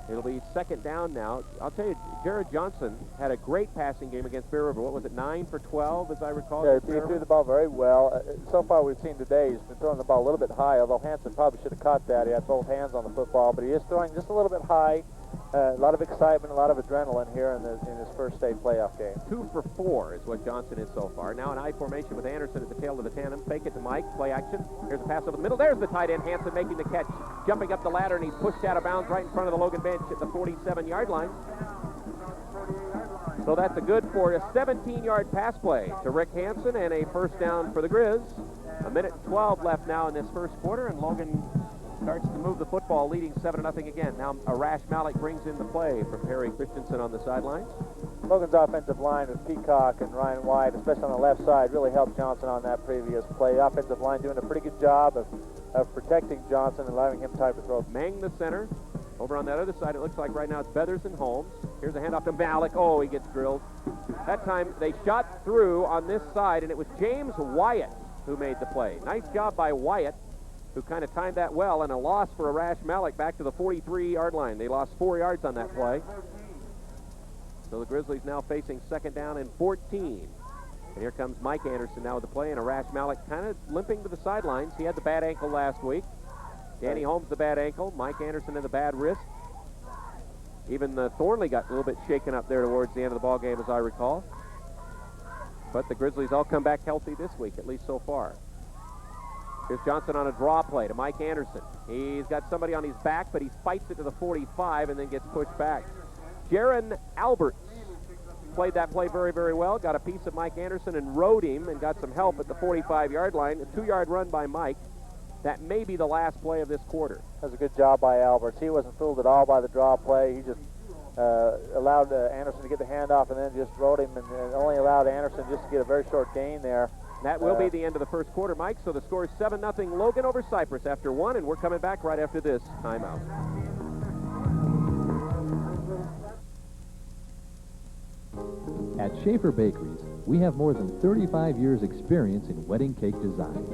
It'll be second down now. I'll tell you, Jared Johnson had a great passing game against Bear River. What was it, 9 for 12, as I recall? Yeah, he threw the ball very well. So far we've seen today, he's been throwing the ball a little bit high, although Hansen probably should have caught that. He had both hands on the football, but he is throwing just a little bit high. A lot of excitement, a lot of adrenaline here in his first state playoff game. 2 for 4 is what Johnson is so far. Now an I formation with Anderson at the tail of the tandem. Fake it to Mike. Play action. Here's a pass over the middle. There's the tight end. Hansen making the catch. Jumping up the ladder, and he's pushed out of bounds right in front of the Logan bench at the 47-yard line. So that's a good for a 17-yard pass play to Rick Hansen and a first down for the Grizz. A minute 12 left now in this first quarter, and Logan starts to move the football, leading 7-0 again. Now Arash Malik brings in the play from Perry Christensen on the sidelines. Logan's offensive line with Peacock and Ryan White, especially on the left side, really helped Johnson on that previous play. Offensive line doing a pretty good job of protecting Johnson and allowing him time to throw. Mang the center. Over on that other side, it looks like right now it's Beathers and Holmes. Here's a handoff to Malik. Oh, he gets drilled. That time they shot through on this side, and it was James Wyatt who made the play. Nice job by Wyatt, who kind of timed that well, and a loss for Arash Malik back to the 43-yard line. They lost 4 yards on that play. So the Grizzlies now facing second down and 14. And here comes Mike Anderson now with the play, and Arash Malik kind of limping to the sidelines. He had the bad ankle last week. Danny Holmes the bad ankle, Mike Anderson in the bad wrist. Even Thornley got a little bit shaken up there towards the end of the ball game, as I recall. But the Grizzlies all come back healthy this week, at least so far. Here's Johnson on a draw play to Mike Anderson. He's got somebody on his back, but he fights it to the 45 and then gets pushed back. Jaron Alberts played that play very, very well. Got a piece of Mike Anderson and rode him and got some help at the 45-yard line. A 2-yard run by Mike. That may be the last play of this quarter. That was a good job by Alberts. He wasn't fooled at all by the draw play. He just allowed Anderson to get the handoff and then just rode him and only allowed Anderson just to get a very short gain there. That will be the end of the first quarter, Mike. So the score is 7-0 Logan over Cyprus after 1, and we're coming back right after this timeout. At Schaefer Bakeries, we have more than 35 years experience in wedding cake design.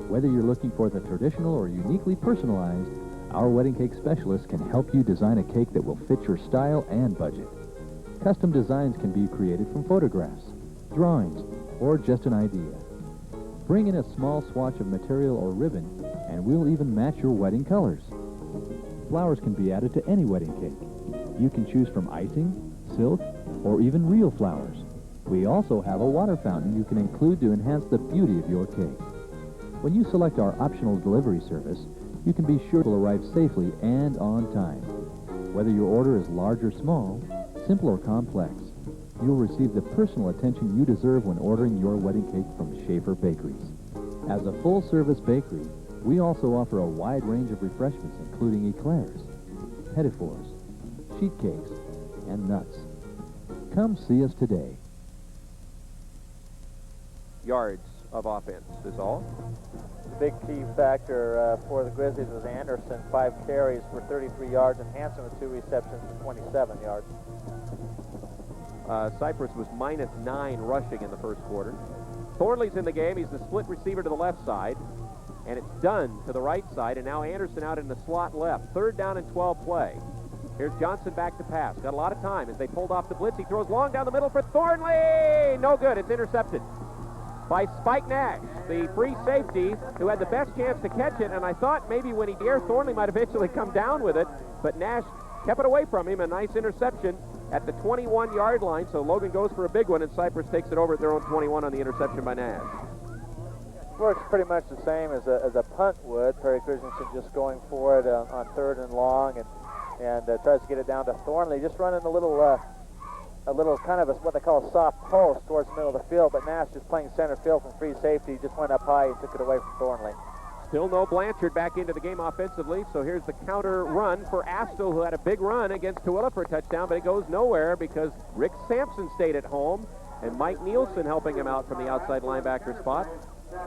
Whether you're looking for the traditional or uniquely personalized, our wedding cake specialists can help you design a cake that will fit your style and budget. Custom designs can be created from photographs, drawings, or just an idea. Bring in a small swatch of material or ribbon, and we'll even match your wedding colors. Flowers can be added to any wedding cake. You can choose from icing, silk, or even real flowers. We also have a water fountain you can include to enhance the beauty of your cake. When you select our optional delivery service, you can be sure it will arrive safely and on time. Whether your order is large or small, simple or complex, you'll receive the personal attention you deserve when ordering your wedding cake from Schaefer Bakeries. As a full-service bakery, we also offer a wide range of refreshments, including eclairs, petit fours, sheet cakes, and nuts. Come see us today. Yards of offense is all. The big key factor for the Grizzlies was Anderson, 5 carries for 33 yards, and Hansen with 2 receptions for 27 yards. Cyprus was -9 rushing in the first quarter. Thornley's in the game. He's the split receiver to the left side, and it's Dunn to the right side, and now Anderson out in the slot left. 3rd down and 12 play. Here's Johnson back to pass. Got a lot of time as they pulled off the blitz. He throws long down the middle for Thornley. No good. It's intercepted by Spike Nash, the free safety who had the best chance to catch it, and I thought maybe when he dared, Thornley might eventually come down with it, but Nash kept it away from him. A nice interception at the 21-yard line, so Logan goes for a big one, and Cyprus takes it over at their own 21 on the interception by Nash. Works pretty much the same as a punt would. Perry Christensen just going for it on 3rd and long, and tries to get it down to Thornley, just running a little kind of what they call a soft post towards the middle of the field, but Nash just playing center field from free safety, just went up high and took it away from Thornley. Still no Blanchard back into the game offensively, so here's the counter run for Astle, who had a big run against Tooele for a touchdown, but it goes nowhere because Rick Sampson stayed at home, and Mike Nielsen helping him out from the outside linebacker spot.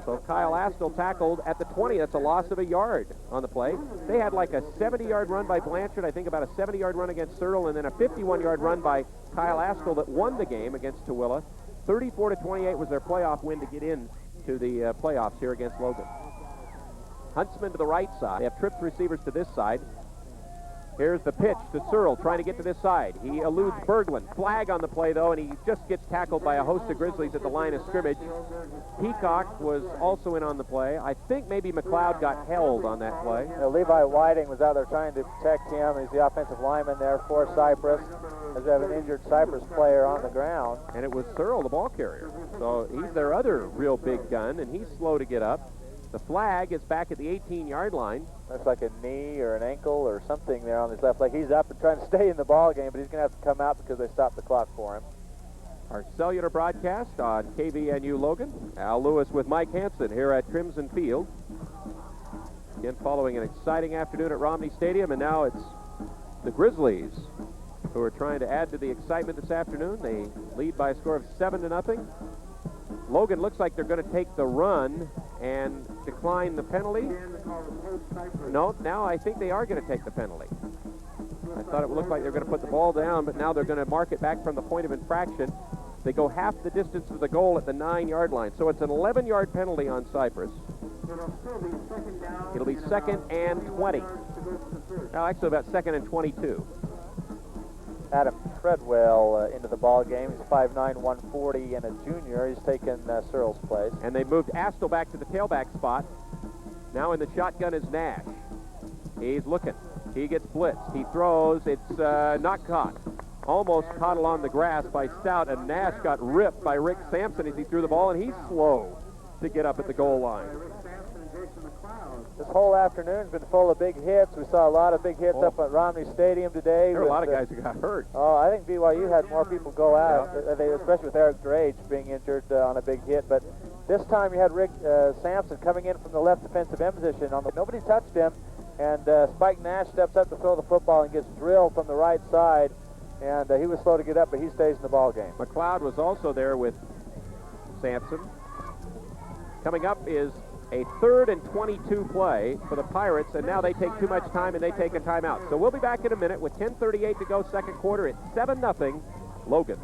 So Kyle Astle tackled at the 20. That's a loss of a yard on the play. They had like a 70-yard run by Blanchard, I think about a 70-yard run against Searle, and then a 51-yard run by Kyle Astle that won the game against Tooele. 34-28 was their playoff win to get in to the playoffs here against Logan. Huntsman to the right side. They have tripped receivers to this side. Here's the pitch to Searle, trying to get to this side. He eludes Berglund. Flag on the play, though, and he just gets tackled by a host of Grizzlies at the line of scrimmage. Peacock was also in on the play. I think maybe McLeod got held on that play. You know, Levi Whiting was out there trying to protect him. He's the offensive lineman there for Cyprus, as they have an injured Cyprus player on the ground. And it was Searle, the ball carrier. So he's their other real big gun, and he's slow to get up. The flag is back at the 18-yard line. Looks like a knee or an ankle or something there on his left leg. He's up and trying to stay in the ball game, but he's going to have to come out because they stopped the clock for him. Our cellular broadcast on KVNU Logan. Al Lewis with Mike Hansen here at Crimson Field. Again, following an exciting afternoon at Romney Stadium, and now it's the Grizzlies who are trying to add to the excitement this afternoon. They lead by a score of 7-0. Logan looks like they're going to take the run and decline the penalty. No, now I think they are going to take the penalty. I thought it looked like they were going to put the ball down, but now they're going to mark it back from the point of infraction. They go half the distance to the goal at the 9-yard line. So it's an 11-yard penalty on Cyprus. It'll be 2nd and 20. Now, actually, about 2nd and 22. Adam Treadwell into the ball game. He's 5'9", 140, and a junior. He's taken Searle's place. And they moved Astle back to the tailback spot. Now in the shotgun is Nash. He's looking. He gets blitzed. He throws. It's not caught. Almost caught along the grass by Stout, and Nash got ripped by Rick Sampson as he threw the ball, and he's slow to get up at the goal line. This whole afternoon's been full of big hits. We saw a lot of big hits up at Romney Stadium today. There were a lot of guys who got hurt. Oh, I think BYU had more people go out, especially with Eric Drage being injured on a big hit. But this time you had Rick Sampson coming in from the left defensive end position. Nobody touched him, and Spike Nash steps up to throw the football and gets drilled from the right side. And he was slow to get up, but he stays in the ball game. McLeod was also there with Sampson. Coming up is a 3rd and 22 play for the Pirates, and now they take too much time and they take a timeout. So we'll be back in a minute with 10:38 to go, second quarter. It's 7-0 Logan.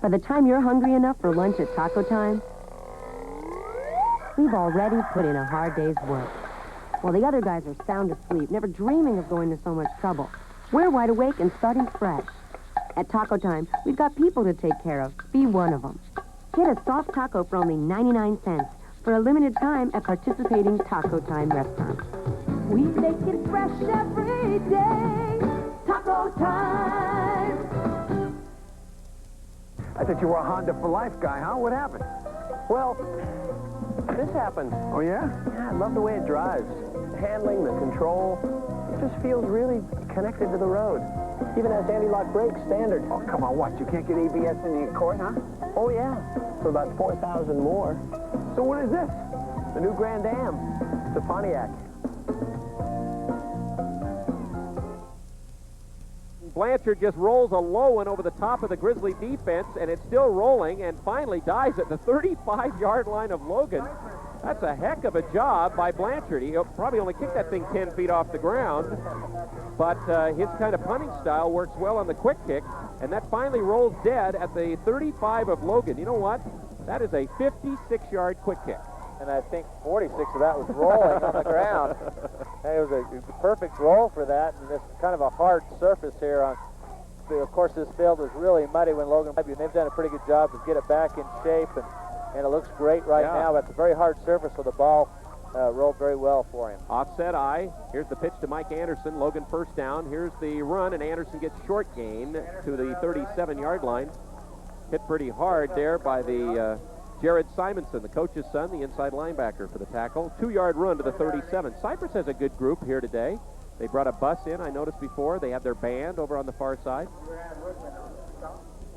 By the time you're hungry enough for lunch at taco time, we've already put in a hard day's work. While the other guys are sound asleep, never dreaming of going to so much trouble, we're wide awake and starting fresh. At Taco Time, we've got people to take care of. Be one of them. Get a soft taco for only 99 cents for a limited time at participating Taco Time restaurants. We make it fresh every day. Taco Time. I thought you were a Honda for life guy, huh? What happened? Well, this happened. Oh, yeah? Yeah, I love the way it drives. The handling, the control. It just feels really connected to the road. Even has anti-lock brakes standard. Oh, come on, what? You can't get ABS in the Accord, huh? Oh, yeah. For about 4,000 more. So what is this? The new Grand Am. It's a Pontiac. Blanchard just rolls a low one over the top of the Grizzly defense, and it's still rolling and finally dies at the 35-yard line of Logan. That's a heck of a job by Blanchard. He probably only kicked that thing 10 feet off the ground, but his kind of punting style works well on the quick kick, and that finally rolls dead at the 35 of Logan. You know what? That is a 56-yard quick kick. And I think 46 of that was rolling on the ground. And it was a perfect roll for that, and it's kind of a hard surface here. Of course, this field was really muddy when Logan, and they've done a pretty good job to get it back in shape, and it looks great right now. But it's a very hard surface, so the ball rolled very well for him. Offset I. Here's the pitch to Mike Anderson. Logan first down. Here's the run, and Anderson gets short gain to the 37-yard line. Hit pretty hard there by the Jared Simonson, the coach's son, the inside linebacker for the tackle. 2-yard run to the 37. Cyprus has a good group here today. They brought a bus in, I noticed before. They have their band over on the far side.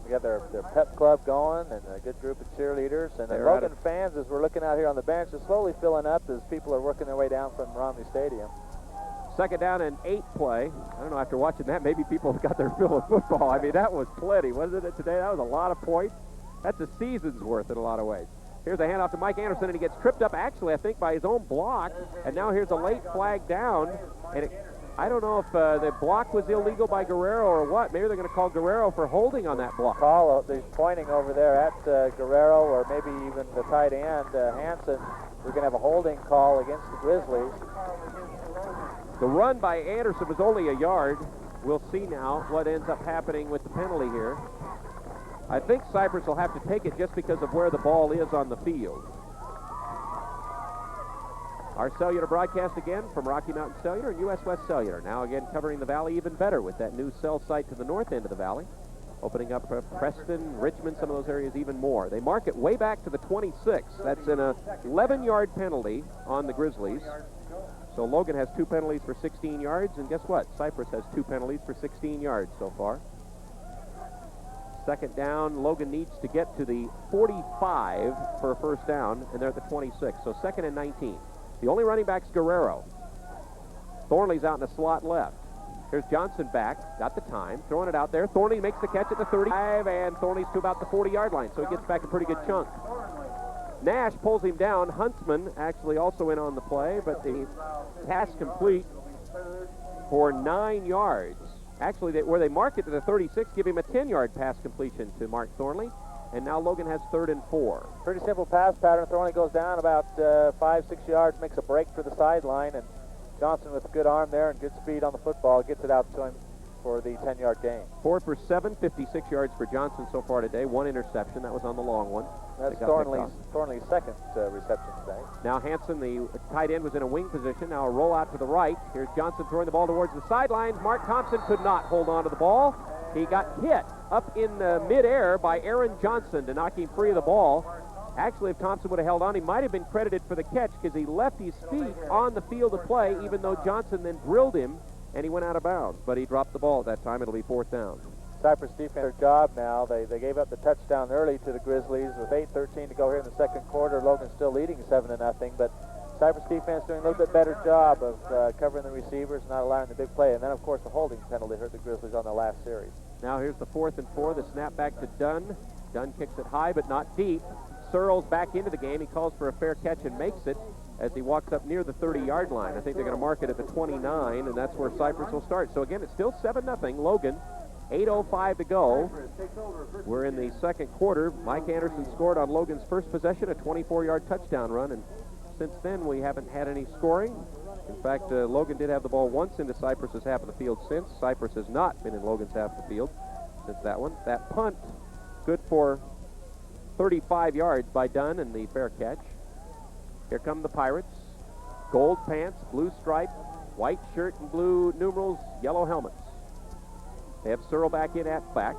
We got their pep club going and a good group of cheerleaders. And the Logan fans, as we're looking out here on the bench, are slowly filling up as people are working their way down from Romney Stadium. Second down and 8 play. I don't know, after watching that, maybe people have got their fill of football. I mean, that was plenty, wasn't it, today? That was a lot of points. That's a season's worth in a lot of ways. Here's a handoff to Mike Anderson, and he gets tripped up, actually, I think, by his own block. And now here's a late flag down, and I don't know if the block was illegal by Guerrero or what. Maybe they're going to call Guerrero for holding on that block. They're pointing over there at Guerrero, or maybe even the tight end, Hansen. We're going to have a holding call against the Grizzlies. The run by Anderson was only a yard. We'll see now what ends up happening with the penalty here. I think Cyprus will have to take it just because of where the ball is on the field. Our cellular broadcast again from Rocky Mountain Cellular and U.S. West Cellular. Now again covering the valley even better with that new cell site to the north end of the valley. Opening up Preston, Richmond, some of those areas even more. They mark it way back to the 26. That's an 11-yard penalty on the Grizzlies. So Logan has 2 penalties for 16 yards, and guess what? Cyprus has 2 penalties for 16 yards so far. Second down, Logan needs to get to the 45 for a first down, and they're at the 26. So 2nd and 19. The only running back's Guerrero. Thornley's out in the slot left. Here's Johnson back, got the time, throwing it out there. Thornley makes the catch at the 35, and Thornley's to about the 40-yard line, so he gets back a pretty good chunk. Nash pulls him down. Huntsman actually also in on the play, but the pass complete for 9 yards. Actually, where they marked it to the 36, give him a 10-yard pass completion to Mark Thornley. And now Logan has 3rd and 4. Pretty simple pass pattern. Thornley goes down about 5-6 yards, makes a break for the sideline, and Johnson with a good arm there and good speed on the football gets it out to him for the 10-yard gain. 4 for 7, 56 yards for Johnson so far today. 1 interception. That was on the long one. That's Thornley's second reception today. Now Hansen, the tight end, was in a wing position. Now a roll out to the right. Here's Johnson throwing the ball towards the sidelines. Mark Thompson could not hold on to the ball. He got hit up in midair by Aaron Johnson to knock him free of the ball. Actually, if Thompson would have held on, he might have been credited for the catch because he left his feet on the field of play, even though Johnson then drilled him, and he went out of bounds. But he dropped the ball at that time. It'll be 4th down. Cyprus defense, their job now. They gave up the touchdown early to the Grizzlies with 8:13 to go here in the second quarter. Logan's still leading 7-0, but Cyprus defense doing a little bit better job of covering the receivers, not allowing the big play. And then, of course, the holding penalty hurt the Grizzlies on the last series. Now here's the 4th and 4. The snap back to Dunn. Dunn kicks it high, but not deep. Searles back into the game. He calls for a fair catch and makes it as he walks up near the 30-yard line. I think they're going to mark it at the 29, and that's where Cyprus will start. So, again, it's still 7-0. Logan, 8:05 to go. We're in the second quarter. Mike Anderson scored on Logan's first possession, a 24-yard touchdown run, and since then we haven't had any scoring. In fact, Logan did have the ball once into Cyprus's half of the field since. Cyprus has not been in Logan's half of the field since that one. That punt, good for 35 yards by Dunn and the fair catch. Here come the Pirates. Gold pants, blue stripe, white shirt and blue numerals, yellow helmets. They have Searle back in at back.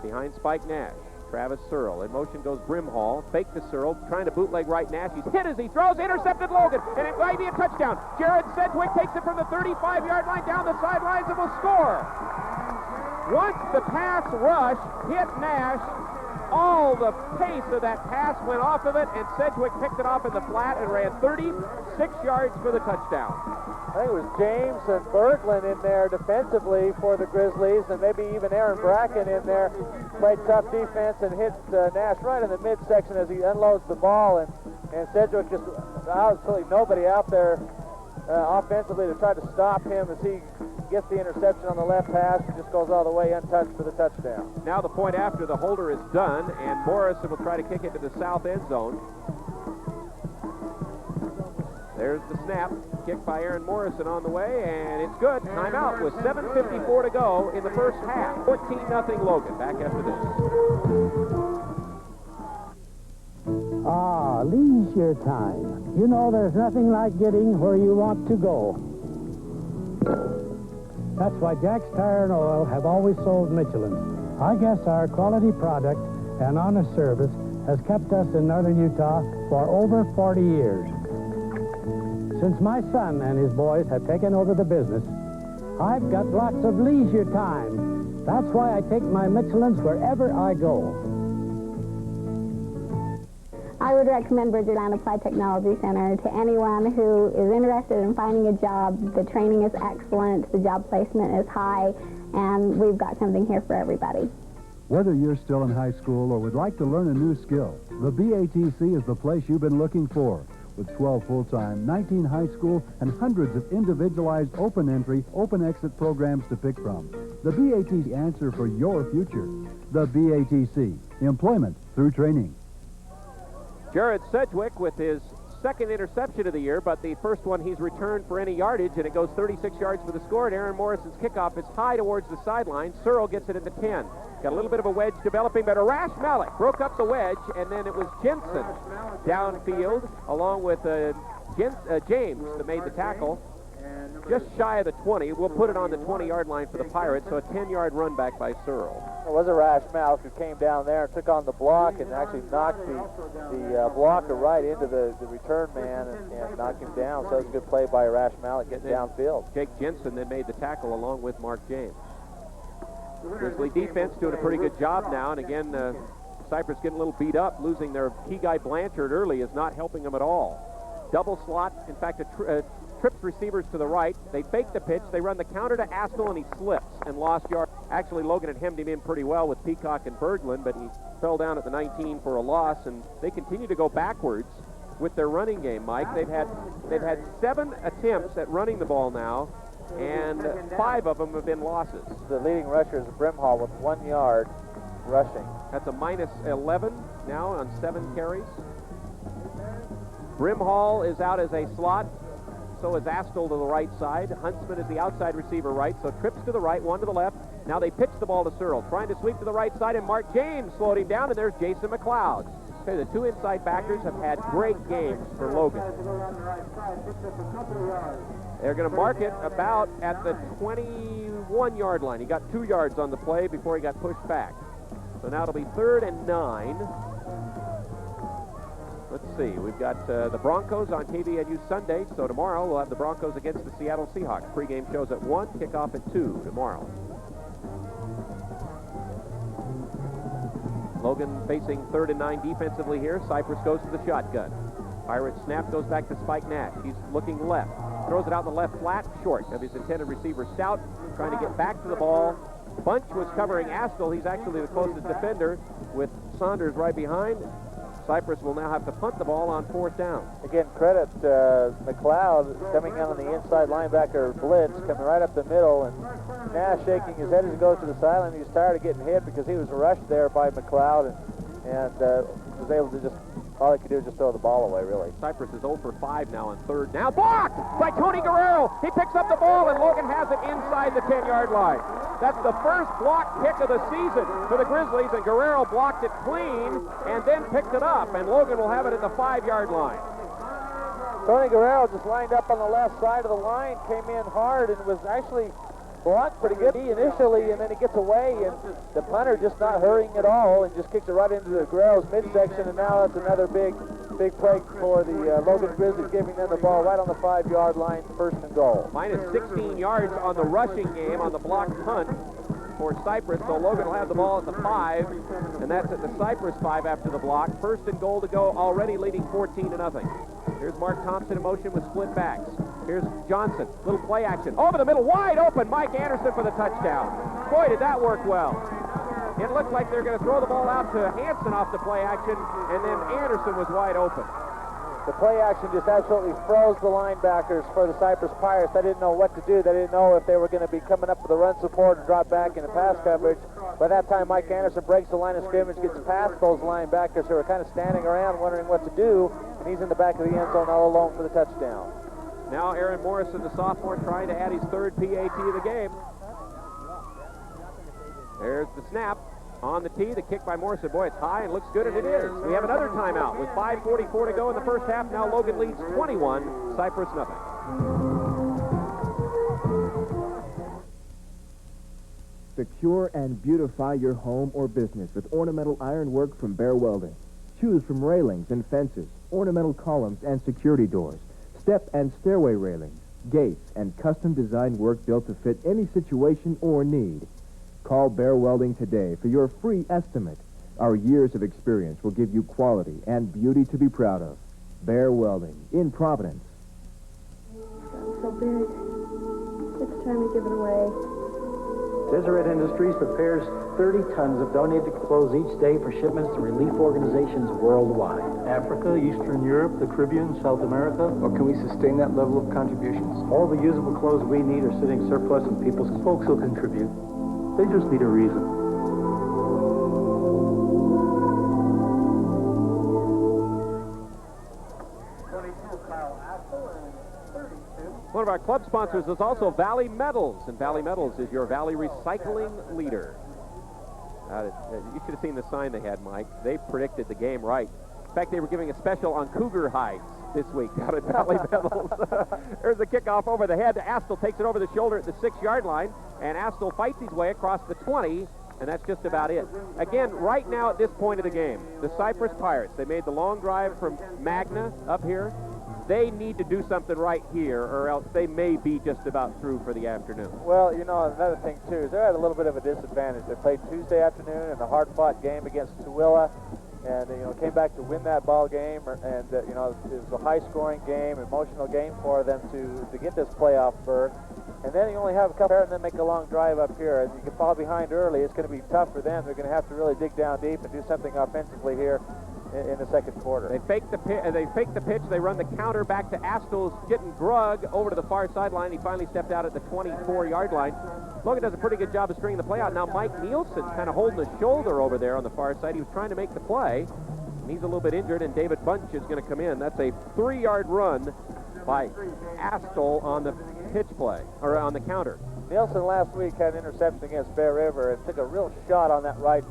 Behind Spike Nash. Travis Searle. In motion goes Brimhall. Fake to Searle. Trying to bootleg right Nash. He's hit as he throws. Intercepted Logan. And it might be a touchdown. Jared Sedgwick takes it from the 35-yard line down the sidelines and will score. Once the pass rush hit Nash, all the pace of that pass went off of it, and Sedgwick picked it off in the flat and ran 36 yards for the touchdown. I think it was James and Berglund in there defensively for the Grizzlies, and maybe even Aaron Bracken in there. Played tough defense and hit Nash right in the midsection as he unloads the ball, and Sedgwick just absolutely nobody out there offensively to try to stop him as he gets the interception on the left hash and just goes all the way untouched for the touchdown. Now the point after the holder is done, and Morrison will try to kick it to the south end zone. There's the snap, kicked by Aaron Morrison on the way, and it's good. Timeout with 7:54 to go in the first half. 14-0 Logan. Back after this. Ah, leisure time. You know, there's nothing like getting where you want to go. That's why Jack's Tire and Oil have always sold Michelin. I guess our quality product and honest service has kept us in northern Utah for over 40 years. Since my son and his boys have taken over the business, I've got lots of leisure time. That's why I take my Michelins wherever I go. I would recommend Bridgerland Applied Technology Center to anyone who is interested in finding a job. The training is excellent, the job placement is high, and we've got something here for everybody. Whether you're still in high school or would like to learn a new skill, the BATC is the place you've been looking for. with 12 full-time, 19 high school, and hundreds of individualized open entry, open exit programs to pick from. The BATC answer for your future. The BATC, employment through training. Jared Sedgwick with his second interception of the year, but the first one he's returned for any yardage, and it goes 36 yards for the score, and Aaron Morrison's kickoff is high towards the sideline. Searle gets it into 10. Got a little bit of a wedge developing, but Arash Malik broke up the wedge, and then it was Jensen downfield, along with James that made the tackle. Just shy of the 20. We'll put it on the 20-yard line for the Pirates, so a 10-yard run back by Searle. It was Arash Malik who came down there and took on the block and actually knocked the blocker right into the return man and knocked him down. So it was a good play by Arash Malik getting downfield. Jake Jensen then made the tackle along with Mark James. Grizzly defense doing a pretty good job now, and again, Cyprus getting a little beat up. Losing their key guy Blanchard early is not helping them at all. Double slot, in fact, trips receivers to the right. They fake the pitch. They run the counter to Astle, and he slips and lost yard. Actually, Logan had hemmed him in pretty well with Peacock and Berglund, but he fell down at the 19 for a loss, and they continue to go backwards with their running game, Mike. They've had 7 attempts at running the ball now, and 5 of them have been losses. The leading rusher is Brimhall with 1 yard rushing. That's a minus 11 now on 7 carries. Brimhall is out as a slot. So is Astle to the right side. Huntsman is the outside receiver right. So trips to the right, 1 to the left. Now they pitch the ball to Searle. Trying to sweep to the right side, and Mark James slowed him down, and there's Jason McLeod. Okay, the 2 inside backers have had great games for Logan. They're going to mark it about at the 21-yard line. He got 2 yards on the play before he got pushed back. So now it'll be 3rd and 9. Let's see, we've got the Broncos on KVNU Sunday, so tomorrow we'll have the Broncos against the Seattle Seahawks. Pre-game shows at 1, kickoff at 2 tomorrow. Logan facing 3rd and 9 defensively here. Cyprus goes to the shotgun. Pirates snap goes back to Spike Nash. He's looking left. Throws it out the left flat, short of his intended receiver Stout, trying to get back to the ball. Bunch was covering Astle. He's actually the closest defender with Saunders right behind. Cyprus will now have to punt the ball on 4th down. Again, credit McLeod coming in on the inside linebacker blitz, coming right up the middle, and Nash shaking his head as he goes to the sideline. He's tired of getting hit because he was rushed there by McLeod and was able to just, all he could do was just throw the ball away, really. Cyprus is 0 for 5 now on 3rd. Now blocked by Tony Guerrero. He picks up the ball, and Logan has it inside the 10-yard line. That's the first block kick of the season for the Grizzlies, and Guerrero blocked it clean and then picked it up, and Logan will have it at the 5-yard line. Tony Guerrero just lined up on the left side of the line, came in hard, and was actually blocked pretty good initially, and then he gets away, and the punter just not hurrying at all and just kicks it right into the Guerrero's midsection, and now it's another big play for the Logan Grizzlies, giving them the ball right on the 5-yard line, 1st and goal. Minus 16 yards on the rushing game on the blocked punt for Cyprus, so Logan will have the ball at the 5, and that's at the Cyprus 5 after the block. 1st and goal to go, already leading 14-0. Here's Mark Thompson in motion with split backs. Here's Johnson, little play action. Over the middle, wide open, Mike Anderson for the touchdown. Boy, did that work well. It looked like they're going to throw the ball out to Hanson off the play action, and then Anderson was wide open. The play action just absolutely froze the linebackers for the Cyprus Pirates. They didn't know what to do. They didn't know if they were going to be coming up with a run support or drop back into pass coverage. By that time, Mike Anderson breaks the line of scrimmage, gets past those linebackers who are kind of standing around wondering what to do, and he's in the back of the end zone all alone for the touchdown. Now Aaron Morrison, the sophomore, trying to add his 3rd PAT of the game. There's the snap on the tee. The kick by Morrison. Boy, it's high and looks good, and it is. We have another timeout with 5:44 to go in the first half. Now Logan leads 21, Cyprus nothing. Secure and beautify your home or business with ornamental ironwork from Bear Welding. Choose from railings and fences, ornamental columns and security doors, step and stairway railings, gates, and custom-designed work built to fit any situation or need. Call Bear Welding today for your free estimate. Our years of experience will give you quality and beauty to be proud of. Bear Welding in Providence. It's gotten so big. It's time to give it away. Deseret Industries prepares 30 tons of donated clothes each day for shipments to relief organizations worldwide. Africa, Eastern Europe, the Caribbean, South America. Well, can we sustain that level of contributions? All the usable clothes we need are sitting surplus, and folks will contribute. They just need a reason. One of our club sponsors is also Valley Metals, and Valley Metals is your Valley recycling leader. You should have seen the sign they had, Mike. They predicted the game right. In fact, they were giving a special on cougar hides this week out at Valley Metals. There's the kickoff over the head. Astle takes it over the shoulder at the 6-yard line, and Astle fights his way across the 20, and that's just about it. Again, right now at this point of the game, the Cyprus Pirates, they made the long drive from Magna up here. They need to do something right here, or else they may be just about through for the afternoon. Well, you know, another thing, too, is they're at a little bit of a disadvantage. They played Tuesday afternoon in a hard-fought game against Tooele, and, you know, came back to win that ball game, and, you know, it was a high-scoring game, emotional game for them to get this playoff berth. And then you only have a couple there and then make a long drive up here. And you can fall behind early. It's going to be tough for them. They're going to have to really dig down deep and do something offensively here in the second quarter. They fake the pitch. They run the counter back to Astle's getting drug over to the far sideline. He finally stepped out at the 24-yard line. Logan does a pretty good job of stringing the play out. Now Mike Nielsen's kind of holding his shoulder over there on the far side. He was trying to make the play. And he's a little bit injured, and David Bunch is going to come in. That's a 3-yard run by Astle on the pitch play, or on the counter. Nielsen last week had an interception against Bear River and took a real shot on that right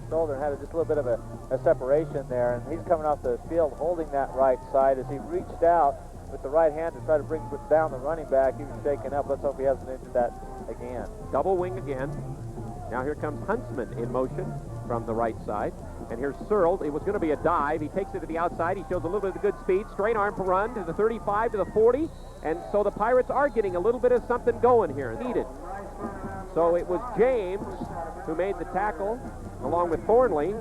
shoulder and had just a little bit of a separation there. And he's coming off the field holding that right side as he reached out with the right hand to try to bring down the running back. He was shaken up. Let's hope he hasn't injured that again. Double wing again. Now here comes Huntsman in motion from the right side. And here's Searle. It was going to be a dive. He takes it to the outside. He shows a little bit of good speed. Straight arm run to the 35, to the 40. And so the Pirates are getting a little bit of something going here. Needed. So it was James who made the tackle along with Thornley.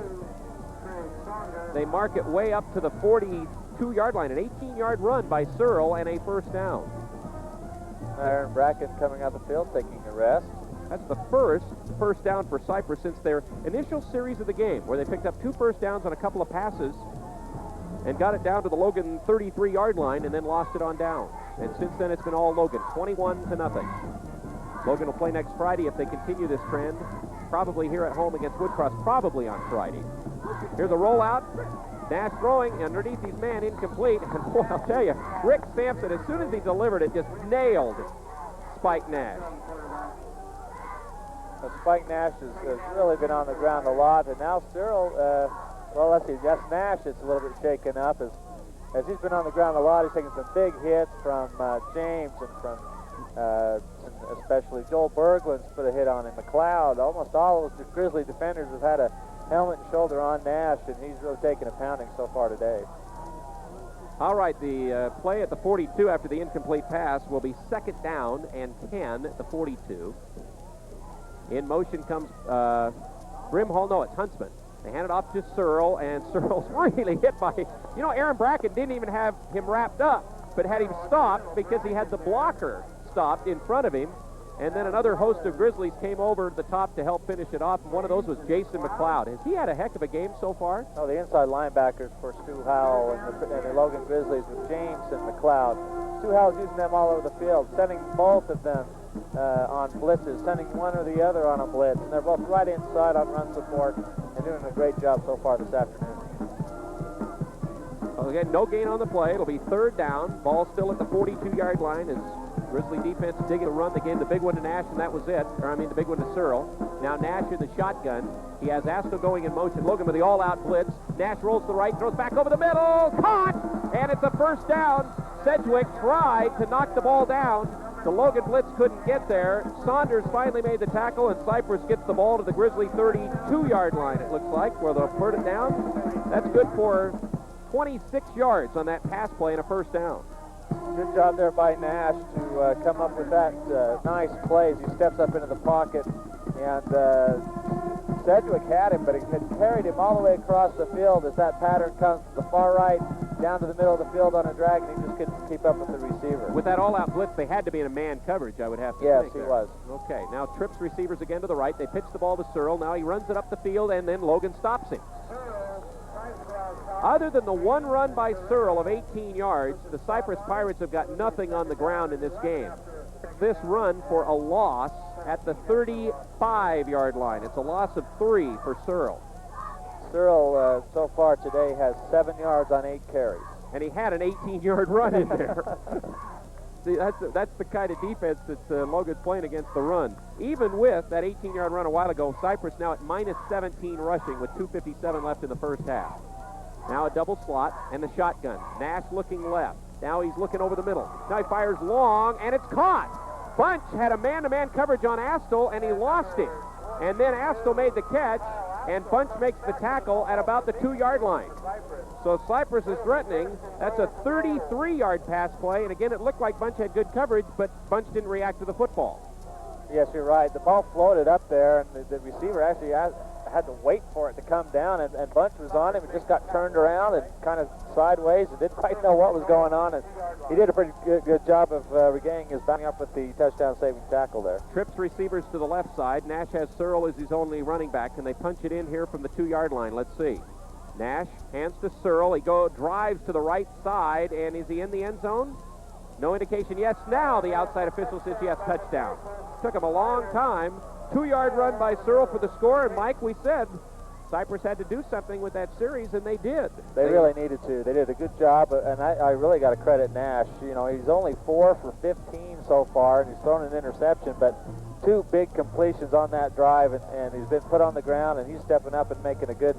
They mark it way up to the 42-yard line. An 18-yard run by Searle and a first down. Aaron Bracken coming out the field taking a rest. That's the first down for Cyprus since their initial series of the game, where they picked up 2 first downs on a couple of passes and got it down to the Logan 33-yard line and then lost it on down. And since then, it's been all Logan, 21-0. Logan will play next Friday if they continue this trend, probably here at home against Woodcross, probably on Friday. Here's a rollout. Nash throwing underneath his man, incomplete. And boy, I'll tell you, Rick Sampson, as soon as he delivered it, just nailed Spike Nash. Spike Nash has really been on the ground a lot, and now Searle, well, let's see, that's Nash that's a little bit shaken up. As he's been on the ground a lot, he's taken some big hits from James and from especially Joel Berglund's put a hit on him. McLeod, almost all of the Grizzly defenders have had a helmet and shoulder on Nash, and he's really taken a pounding so far today. All right, the play at the 42 after the incomplete pass will be 2nd down and 10 at the 42. In motion comes Brimhall. No, it's Huntsman. They hand it off to Searle, and Searle's really hit by, you know, Aaron Bracken didn't even have him wrapped up, but had him stopped because he had the blocker stopped in front of him. And then another host of Grizzlies came over the top to help finish it off, and one of those was Jason McLeod. Has he had a heck of a game so far? Oh, the inside linebackers for Stu Howell and the Logan Grizzlies with James and McLeod. Stu Howell's using them all over the field, sending both of them on blitzes, sending one or the other on a blitz. And they're both right inside on run support and doing a great job so far this afternoon. Well, again, no gain on the play. It'll be 3rd down. Ball still at the 42-yard line as Grizzly defense digging a run. They gave the big one to Nash, and that was it. The big one to Searle. Now Nash in the shotgun. He has Astle going in motion. Logan with the all-out blitz. Nash rolls to the right, throws back over the middle. Caught! And it's a first down. Sedgwick tried to knock the ball down. The Logan blitz couldn't get there. Saunders finally made the tackle, and Cyprus gets the ball to the Grizzly 32-yard line, it looks like, where they'll put it down. That's good for 26 yards on that pass play and a first down. Good job there by Nash to come up with that nice play as he steps up into the pocket. And Sedgwick had him, but he had carried him all the way across the field as that pattern comes to the far right. down to the middle of the field on a drag, and he just couldn't keep up with the receiver. With that all-out blitz, they had to be in a man coverage, I would have to yes, think. He there. was. Okay, now trips receivers again to the right. They pitch the ball to Searle. Now he runs it up the field, and then Logan stops him. Other than the one run by Searle of 18 yards, the Cyprus Pirates have got nothing on the ground in this game. This run for a loss at the 35-yard line. It's a loss of 3 for Searle. Searle, so far today, has 7 yards on 8 carries. And he had an 18-yard run in there. See, that's the kind of defense that Logan's playing against the run. Even with that 18-yard run a while ago, Cyprus now at minus 17 rushing with 2:57 left in the first half. Now a double slot and the shotgun. Nash looking left. Now he's looking over the middle. Now he fires long, and it's caught. Bunch had a man-to-man coverage on Astle, and he lost it. And then Astle made the catch, and Bunch makes the tackle at about the 2-yard line. So Cyprus is threatening. That's a 33-yard pass play, and again, it looked like Bunch had good coverage, but Bunch didn't react to the football. Yes, you're right. The ball floated up there, and the receiver actually had to wait for it to come down, and Bunch was on him and just got turned around and kind of sideways and didn't quite know what was going on, and he did a pretty good job of regaining his bounding up with the touchdown-saving tackle there. Trips receivers to the left side. Nash has Searle as his only running back. Can they punch it in here from the 2-yard line? Let's see. Nash hands to Searle. He drives to the right side, and is he in the end zone? No indication. Yes, now the outside official says yes, touchdown. Took him a long time. 2-yard run by Searle for the score, and Mike, we said Cyprus had to do something with that series, and they did. They really needed to. They did a good job, and I really got to credit Nash. You know, he's only 4 for 15 so far, and he's thrown an interception, but 2 big completions on that drive, and he's been put on the ground, and he's stepping up and making a good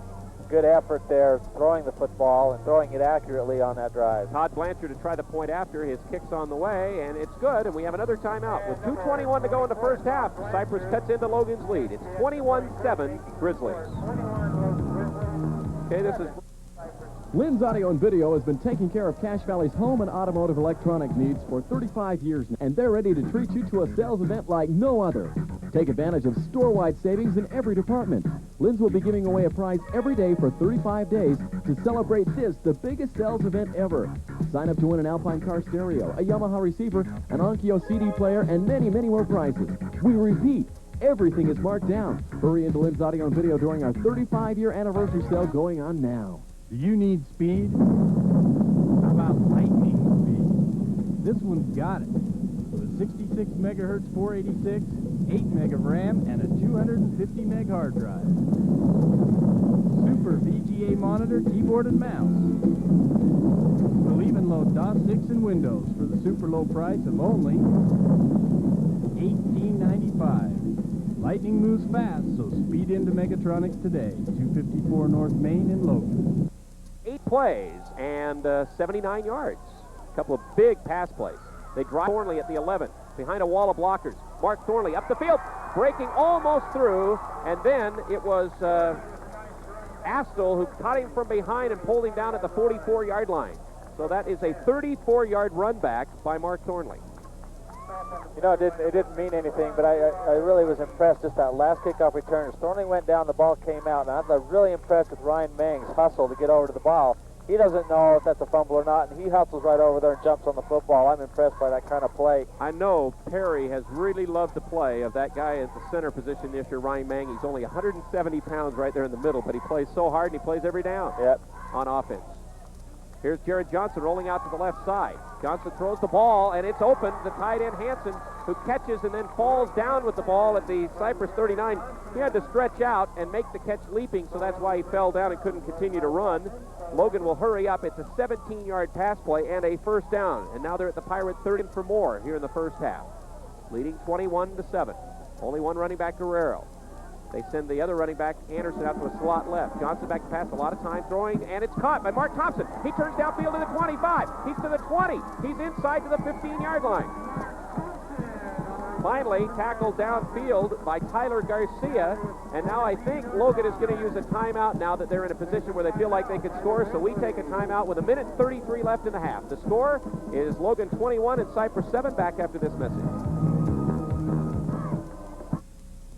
effort there, throwing the football and throwing it accurately on that drive. Todd Blanchard to try the point after. His kick's on the way, and it's good, and we have another timeout. With 2:21 to go in the first half, Cyprus cuts into Logan's lead. It's 21-7 Grizzlies. Okay, this is... Lynn's Audio and Video has been taking care of Cache Valley's home and automotive electronic needs for 35 years now, and they're ready to treat you to a sales event like no other. Take advantage of store-wide savings in every department. Lynn's will be giving away a prize every day for 35 days to celebrate this, the biggest sales event ever. Sign up to win an Alpine car stereo, a Yamaha receiver, an Onkyo CD player, and many, many more prizes. We repeat, everything is marked down. Hurry into Lynn's Audio and Video during our 35-year anniversary sale going on now. Do you need speed? How about lightning speed? This one's got it. With a 66 megahertz 486, 8 meg of RAM, and a 250 meg hard drive. Super VGA monitor, keyboard, and mouse. We'll even load DOS 6 and Windows for the super low price of only $18.95. Lightning moves fast, so speed into Megatronics today. 254 North Main in Logan. 8 plays and 79 yards. A couple of big pass plays. They drive Thornley at the 11, behind a wall of blockers. Mark Thornley up the field, breaking almost through, and then it was Astle who caught him from behind and pulled him down at the 44-yard line. So that is a 34-yard run back by Mark Thornley. You know, it didn't mean anything, but I really was impressed just that last kickoff return. As Thornley went down, the ball came out, and I'm really impressed with Ryan Mang's hustle to get over to the ball. He doesn't know if that's a fumble or not, and he hustles right over there and jumps on the football. I'm impressed by that kind of play. I know Perry has really loved the play of that guy at the center position this year, Ryan Mang. He's only 170 pounds right there in the middle, but he plays so hard, and he plays every down on offense. Here's Jared Johnson rolling out to the left side. Johnson throws the ball, and it's open to tight end Hansen, who catches and then falls down with the ball at the Cyprus 39. He had to stretch out and make the catch leaping, so that's why he fell down and couldn't continue to run. Logan will hurry up. It's a 17-yard pass play and a first down. And now they're at the Pirate 30 for more here in the first half. Leading 21-7. Only one running back, Guerrero. They send the other running back, Anderson, out to a slot left. Johnson back to pass, a lot of time throwing, and it's caught by Mark Thompson. He turns downfield to the 25. He's to the 20. He's inside to the 15-yard line. Finally, tackled downfield by Tyler Garcia, and now I think Logan is going to use a timeout now that they're in a position where they feel like they could score, so we take a timeout with 1:33 left in the half. The score is Logan 21 and Cyprus 7. Back after this message.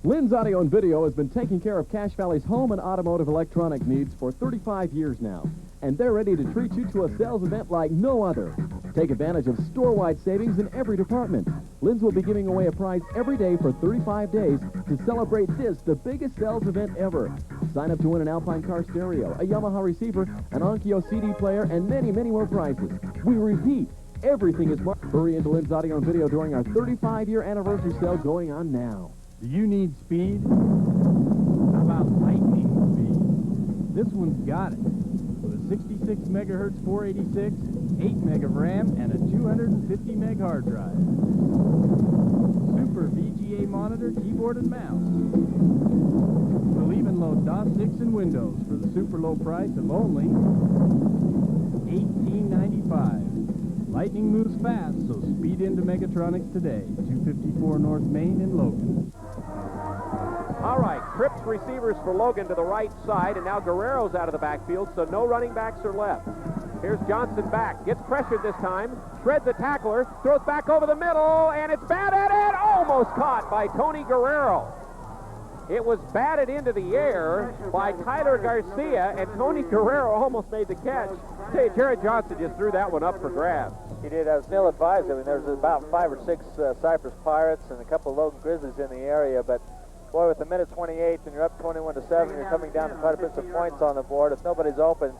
Lynn's Audio and Video has been taking care of Cache Valley's home and automotive electronic needs for 35 years now. and they're ready to treat you to a sales event like no other. Take advantage of store-wide savings in every department. Lynn's will be giving away a prize every day for 35 days to celebrate this, the biggest sales event ever. Sign up to win an Alpine car stereo, a Yamaha receiver, an Onkyo CD player, and many, many more prizes. We repeat, everything is marked. Hurry into Lynn's Audio and Video during our 35-year anniversary sale going on now. Do you need speed? How about lightning speed? This one's got it. With a 66 megahertz 486, 8 meg of RAM, and a 250 meg hard drive. Super VGA monitor, keyboard, and mouse. We'll even load DOS 6 and Windows for the super low price of only $18.95. Lightning moves fast, so speed into Megatronics today. 254 North Main in Logan. All right, trips receivers for Logan to the right side, and now Guerrero's out of the backfield, so no running backs are left. Here's Johnson back, gets pressured this time, shreds a tackler, throws back over the middle, and it's batted and almost caught by Tony Guerrero. It was batted into the air by Tyler Garcia, and Tony Guerrero almost made the catch. Hey, Jared Johnson just threw that one up for grabs. He did, as Neil advised. I mean, there's about 5 or 6 Cyprus Pirates and a couple of Logan Grizzlies in the area, but boy, with a minute 28 and you're up 21-7, you're coming down to try to put some points on the board. If nobody's open,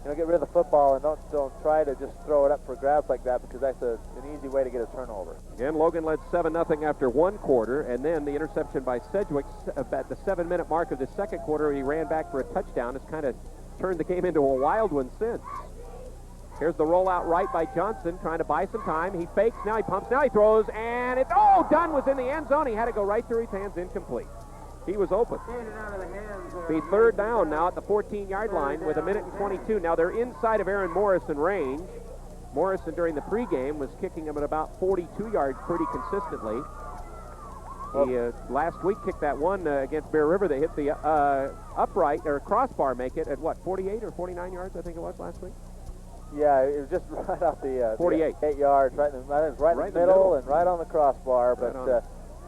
get rid of the football and don't try to just throw it up for grabs like that, because that's an easy way to get a turnover. Again, Logan led 7-0 after one quarter, and then the interception by Sedgwick at the 7-minute mark of the second quarter. He ran back for a touchdown. It's kind of turned the game into a wild one since. Here's the rollout right by Johnson, trying to buy some time. He fakes, now he pumps, now he throws, and it's, Dunn was in the end zone. He had to go right through his hands, incomplete. He was open. Be third down now at the 14-yard line with a minute and 22. Now they're inside of Aaron Morrison range. Morrison during the pregame was kicking him at about 42 yards pretty consistently. He last week kicked that one against Bear River that hit the upright or crossbar, make it at what, 48 or 49 yards I think it was last week? Yeah, it was just right off the 48 8 yards, right in the middle and right on the crossbar. But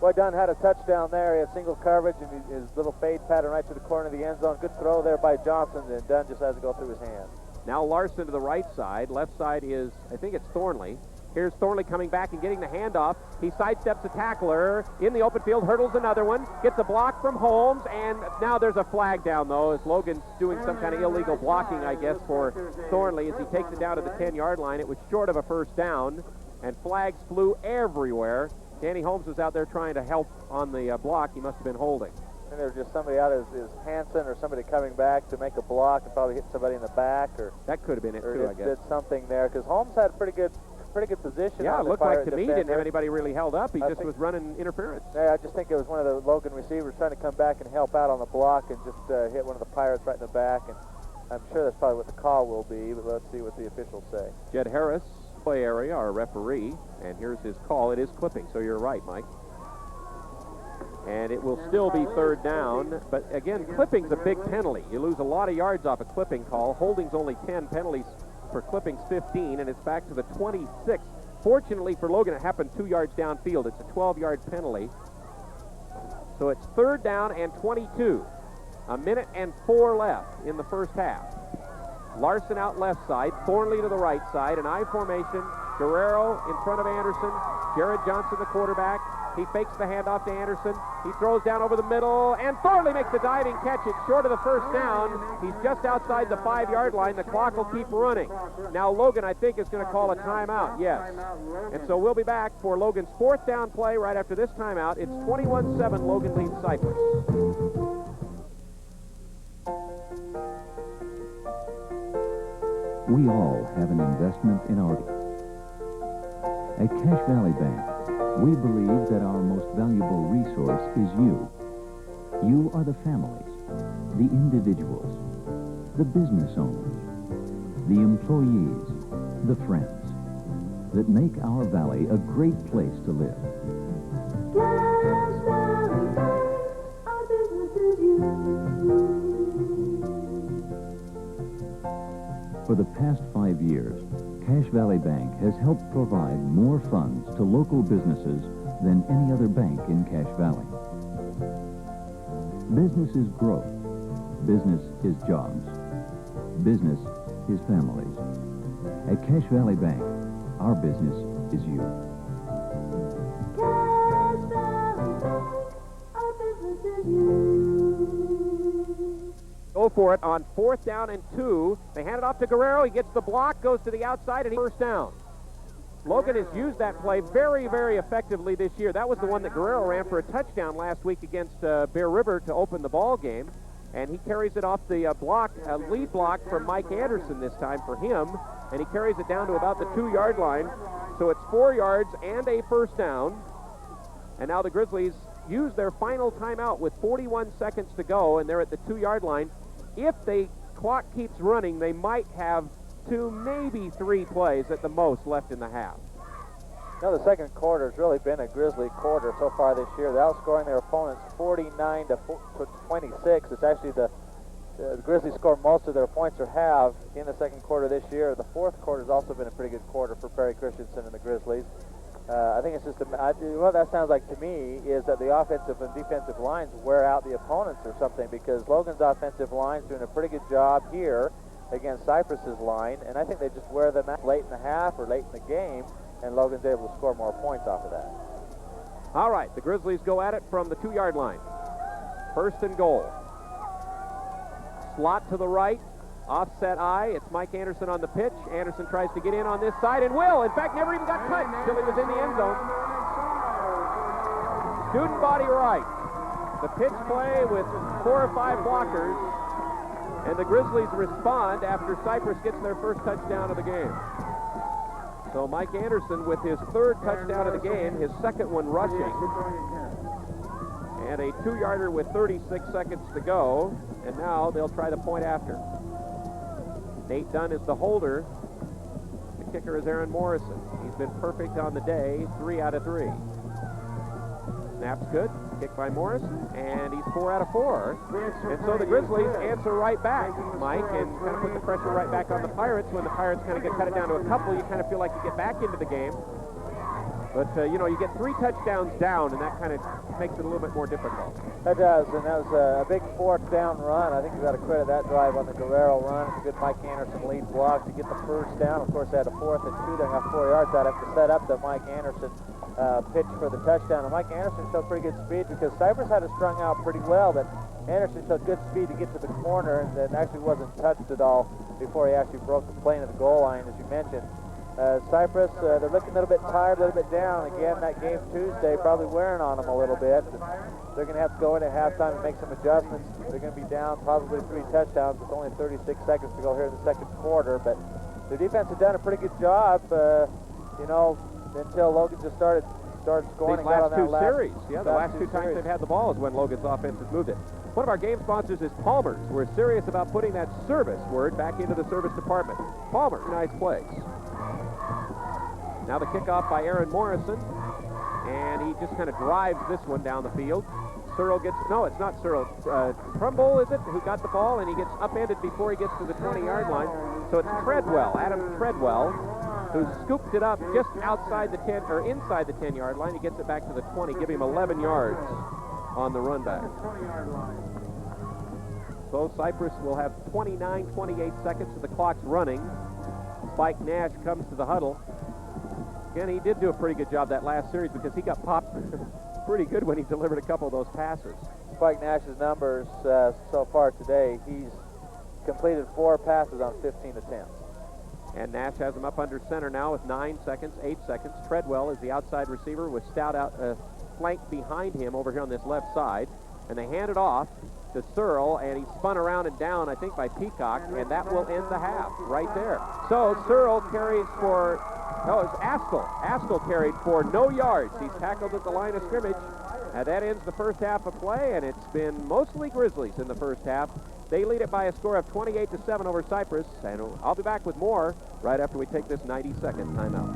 boy, Dunn had a touchdown there. He had single coverage and his little fade pattern right to the corner of the end zone. Good throw there by Johnson, and Dunn just has to go through his hands. Now Larson to the right side. Left side is, I think it's Thornley. Here's Thornley coming back and getting the handoff. He sidesteps a tackler in the open field, hurdles another one, gets a block from Holmes, and now there's a flag down, though, as Logan's doing some kind of illegal blocking, I guess, for Thornley as he takes it down to the 10-yard line. It was short of a first down, and flags flew everywhere. Danny Holmes was out there trying to help on the block. He must have been holding. And there was just somebody out as Hansen or somebody coming back to make a block and probably hit somebody in the back, or that could have been it too, I guess. Did something there, because Holmes had pretty good position. Yeah, on it looked like to me he didn't have anybody really held up. He just was running interference. Yeah, I just think it was one of the Logan receivers trying to come back and help out on the block and just hit one of the Pirates right in the back. And I'm sure that's probably what the call will be, but let's see what the officials say. Jed Harris, play area, our referee, and here's his call. It is clipping, so you're right, Mike. And it will still be third down, but again, clipping's a big penalty. You lose a lot of yards off a clipping call. Holding's only 10, penalties for clipping's 15, and it's back to the 26. Fortunately for Logan, it happened 2 yards downfield. It's a 12-yard penalty. So it's third down and 22. A minute and 4 left in the first half. Larson out left side, Thornley to the right side, an I formation. Guerrero in front of Anderson. Jared Johnson, the quarterback. He fakes the handoff to Anderson. He throws down over the middle, and Thornley makes the diving catch. It's short of the first down. He's just outside the 5-yard line. The clock will keep running. Now Logan, I think, is going to call a timeout. Yes. And so we'll be back for Logan's fourth down play right after this timeout. It's 21-7. Logan leads Cyprus. We all have an investment in our... At Cache Valley Bank, we believe that our most valuable resource is you. You are the families, the individuals, the business owners, the employees, the friends that make our valley a great place to live. Cache Valley Bank, our business is you. For the past 5 years, Cache Valley Bank has helped provide more funds to local businesses than any other bank in Cache Valley. Business is growth. Business is jobs. Business his family. At Cache Valley Bank, our business is you. Cache Valley Bank, our business is you. Go for it on 4th down and 2. They hand it off to Guerrero. He gets the block, goes to the outside, and he first down. Logan has used that play very, very effectively this year. That was the one that Guerrero ran for a touchdown last week against Bear River to open the ball game. And he carries it off the lead block from Mike Anderson this time for him. And he carries it down to about the 2-yard line. So it's 4 yards and a first down. And now the Grizzlies use their final timeout with 41 seconds to go, and they're at the 2-yard line. If the clock keeps running, they might have 2, maybe 3 plays at the most left in the half. Now the second quarter has really been a Grizzly quarter so far this year. They're outscoring their opponents 49 to 26. It's actually the Grizzlies score most of their points or have in the second quarter this year. The fourth quarter has also been a pretty good quarter for Perry Christensen and the Grizzlies. I think it's just, what that sounds like to me is that the offensive and defensive lines wear out the opponents or something, because Logan's offensive line's doing a pretty good job here against Cyprus's line, and I think they just wear them out late in the half or late in the game, and Logan's able to score more points off of that. All right, the Grizzlies go at it from the 2-yard line. First and goal. Slot to the right, offset eye. It's Mike Anderson on the pitch. Anderson tries to get in on this side and will. In fact, never even got touched until he was in the end zone. Student body right. The pitch play with 4 or 5 blockers. And the Grizzlies respond after Cyprus gets their first touchdown of the game. So Mike Anderson with his 3rd touchdown of the game, his 2nd one rushing. And a 2-yarder with 36 seconds to go. And now they'll try the point after. Nate Dunn is the holder. The kicker is Aaron Morrison. He's been perfect on the day, 3 out of 3. Snap's good. Kick by Morrison, and he's 4 out of 4. And so the Grizzlies answer right back, Mike, and kind of put the pressure right back on the Pirates. When the Pirates kind of cut it down to a couple, you kind of feel like you get back into the game. But, you know, you get 3 touchdowns down, and that kind of makes it a little bit more difficult. That does, and that was a big 4th down run. I think you've got to credit that drive on the Guerrero run. It's a good Mike Anderson lead block to get the first down. Of course, they had a 4th and 2. They got 4 yards out of it to set up the Mike Anderson pitch for the touchdown. And Mike Anderson showed pretty good speed because Cyprus had it strung out pretty well, but Anderson showed good speed to get to the corner and then actually wasn't touched at all before he actually broke the plane at the goal line, as you mentioned. Cyprus, they're looking a little bit tired, a little bit down. Again, that game Tuesday probably wearing on them a little bit. They're going to have to go in at halftime and make some adjustments. They're going to be down probably 3 touchdowns with only 36 seconds to go here in the second quarter. But their defense has done a pretty good job, you know, until Logan just started scoring. These last 2 series. Yeah, the last 2 times they've had the ball is when Logan's offense has moved it. One of our game sponsors is Palmer's. We're serious about putting that service word back into the service department. Palmer, nice place. Now the kickoff by Aaron Morrison, and he just kind of drives this one down the field. Searle gets, no, it's not Searle. Trumbull, is it, who got the ball, and he gets upended before he gets to the 20-yard line. So it's Treadwell, Adam Treadwell, who scooped it up just outside the 10, or inside the 10-yard line. He gets it back to the 20, giving him 11 yards on the run back. So Cyprus will have 28 seconds, so the clock's running. Spike Nash comes to the huddle. Again, he did do a pretty good job that last series because he got popped pretty good when he delivered a couple of those passes. Spike Nash's numbers so far today, he's completed 4 passes on 15 attempts. And Nash has him up under center now with 9 seconds, 8 seconds. Treadwell is the outside receiver with Stout out flanked behind him over here on this left side. And they hand it off to Searle, and he's spun around and down, I think, by Peacock, and that will end the half right there. So Searle carries for, no, it's Askell. Askell carried for no yards. He's tackled at the line of scrimmage. That ends the first half of play, and it's been mostly Grizzlies in the first half. They lead it by a score of 28-7 over Cyprus, and I'll be back with more right after we take this 90-second timeout.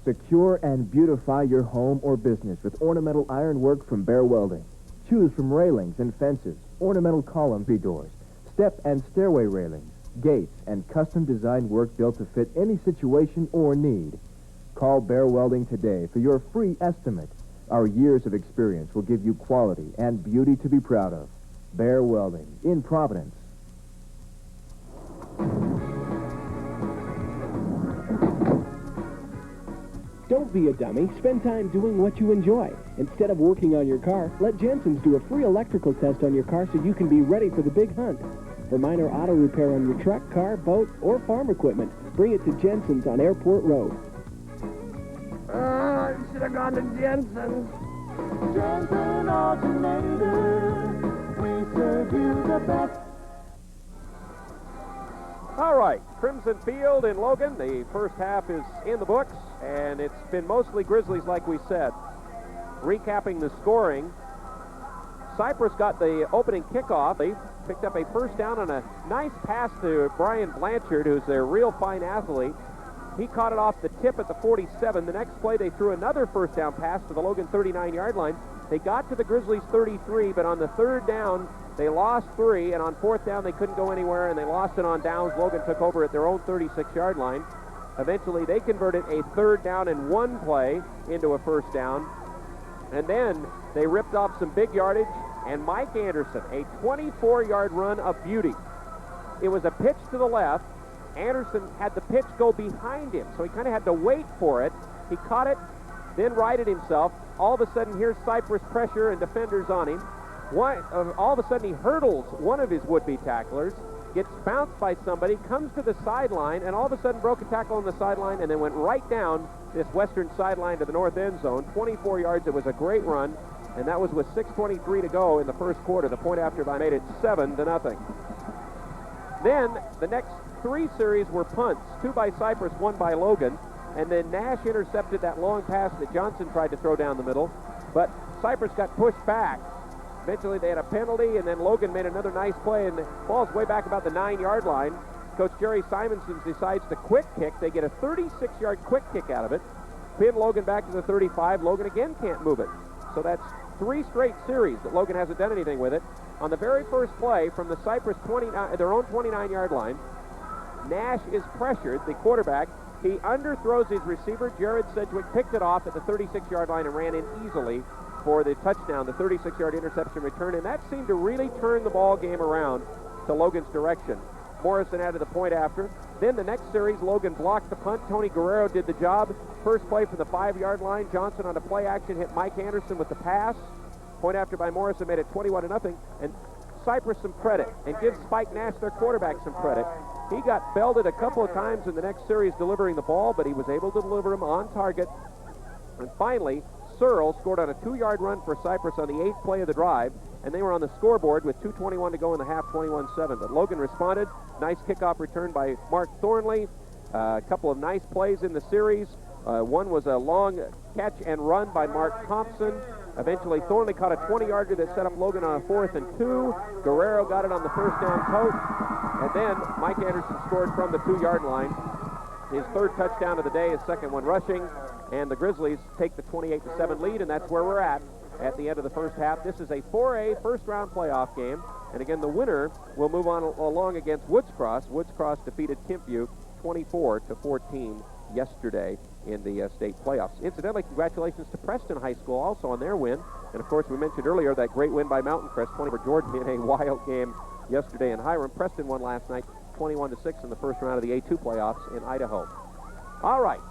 Secure and beautify your home or business with ornamental ironwork from Bear Welding. Choose from railings and fences, ornamental column doors, step and stairway railings, gates, and custom designed work built to fit any situation or need. Call Bear Welding today for your free estimate. Our years of experience will give you quality and beauty to be proud of. Bear Welding in Providence. Don't be a dummy. Spend time doing what you enjoy. Instead of working on your car, let Jensen's do a free electrical test on your car so you can be ready for the big hunt. For minor auto repair on your truck, car, boat, or farm equipment, bring it to Jensen's on Airport Road. I should have gone to Jensen's. Jensen Alternator. We serve you the best. All right, Crimson Field in Logan. The first half is in the books, and it's been mostly Grizzlies, like we said. Recapping the scoring, Cyprus got the opening kickoff. They picked up a first down on a nice pass to Brian Blanchard, who's their real fine athlete. He caught it off the tip at the 47. The next play, they threw another first down pass to the Logan 39-yard line. They got to the Grizzlies 33, but on the third down, they lost 3, and on fourth down, they couldn't go anywhere, and they lost it on downs. Logan took over at their own 36-yard line. Eventually, they converted a third down and 1 play into a first down, and then they ripped off some big yardage, and Mike Anderson, a 24-yard run of beauty. It was a pitch to the left. Anderson had the pitch go behind him, so he kind of had to wait for it. He caught it, then righted himself. All of a sudden, here's Cyprus pressure and defenders on him. All of a sudden, he hurdles one of his would-be tacklers, gets bounced by somebody, comes to the sideline, and all of a sudden broke a tackle on the sideline and then went right down this western sideline to the north end zone. 24 yards. It was a great run, and that was with 6:23 to go in the first quarter. The point after by made it 7-0. Then the next 3 series were punts, 2 by Cyprus, 1 by Logan, and then Nash intercepted that long pass that Johnson tried to throw down the middle, but Cyprus got pushed back. Eventually they had a penalty, and then Logan made another nice play, and the ball's way back about the 9-yard line. Coach Jerry Simonson decides to quick kick. They get a 36-yard quick kick out of it. Pin Logan back to the 35. Logan again can't move it. So that's 3 straight series that Logan hasn't done anything with it. On the very first play from the Cyprus their own 29-yard line, Nash is pressured, the quarterback. He underthrows his receiver. Jared Sedgwick picked it off at the 36-yard line and ran in easily for the touchdown, the 36-yard interception return, and that seemed to really turn the ball game around to Logan's direction. Morrison added the point after. Then the next series, Logan blocked the punt. Tony Guerrero did the job. First play from the 5-yard line. Johnson on a play action hit Mike Anderson with the pass. Point after by Morrison made it 21-0. And Cyprus some credit and gives Spike Nash, their quarterback, some credit. He got belted a couple of times in the next series delivering the ball, but he was able to deliver him on target. And finally, Searle scored on a 2-yard run for Cyprus on the 8th play of the drive, and they were on the scoreboard with 2:21 to go in the half, 21-7. But Logan responded. Nice kickoff return by Mark Thornley. A couple of nice plays in the series. One was a long catch and run by Mark Thompson. Eventually, Thornley caught a 20-yarder that set up Logan on a 4th and 2. Guerrero got it on the first down tote. And then Mike Anderson scored from the 2-yard line. His 3rd touchdown of the day, his 2nd one rushing. And the Grizzlies take the 28-7 lead, and that's where we're at the end of the first half. This is a 4A first-round playoff game. And again, the winner will move on along against Woods Cross. Woods Cross defeated Kempview 24-14 yesterday in the state playoffs. Incidentally, congratulations to Preston High School also on their win. And of course, we mentioned earlier that great win by Mountain Crest, 20 for Jordan in a wild game yesterday in Hiram. Preston won last night 21-6 in the first round of the A2 playoffs in Idaho. All right.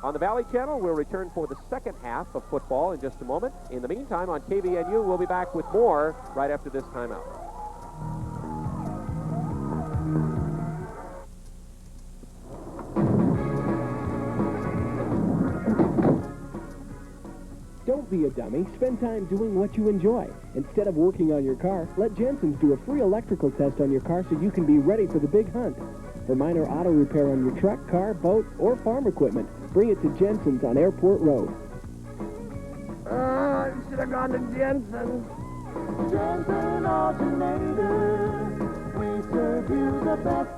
On the Valley Channel, we'll return for the second half of football in just a moment. In the meantime, on KVNU, we'll be back with more right after this timeout. Don't be a dummy. Spend time doing what you enjoy. Instead of working on your car, let Jensen's do a free electrical test on your car so you can be ready for the big hunt. For minor auto repair on your truck, car, boat, or farm equipment, bring it to Jensen's on Airport Road. I should have gone to Jensen's. Jensen Alternator. We serve you the best.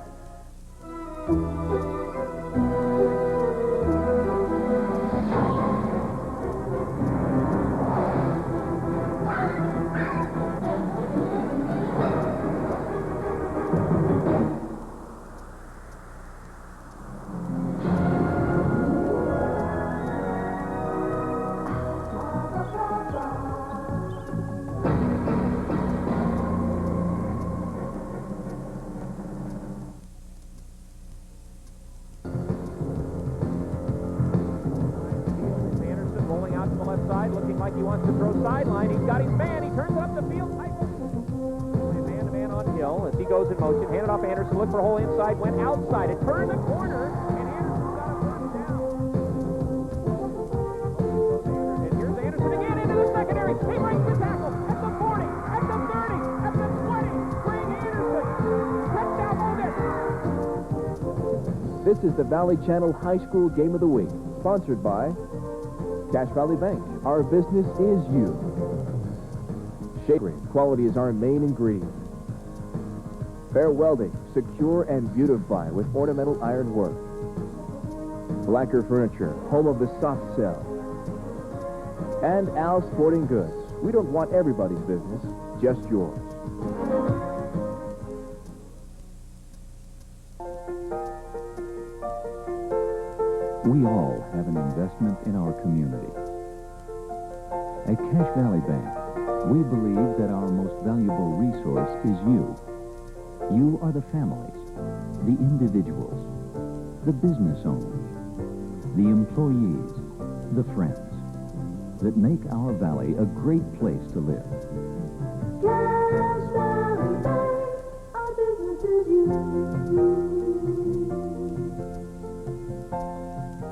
side, looking like he wants to throw sideline. He's got his man. He turns it up the field. Man-to-man on Hill as he goes in motion. Hand it off Anderson. Look for a hole inside. Went outside. It turned the corner, and Anderson got a first down. And here's Anderson again into the secondary. He breaks the tackle at the 40, at the 30, at the 20. Bring Anderson. Touchdown, Logan. This is the Valley Channel High School Game of the Week, sponsored by Cache Valley Bank. Our business is you. Shaker quality is our main ingredient. Fair Welding, secure and beautify with ornamental iron work. Blacker Furniture, home of the soft sell. And Al's Sporting Goods. We don't want everybody's business, just yours. We all have an investment in our community. At Cache Valley Bank, we believe that our most valuable resource is you. You are the families, the individuals, the business owners, the employees, the friends that make our valley a great place to live. Cache Valley Bank, our business is you.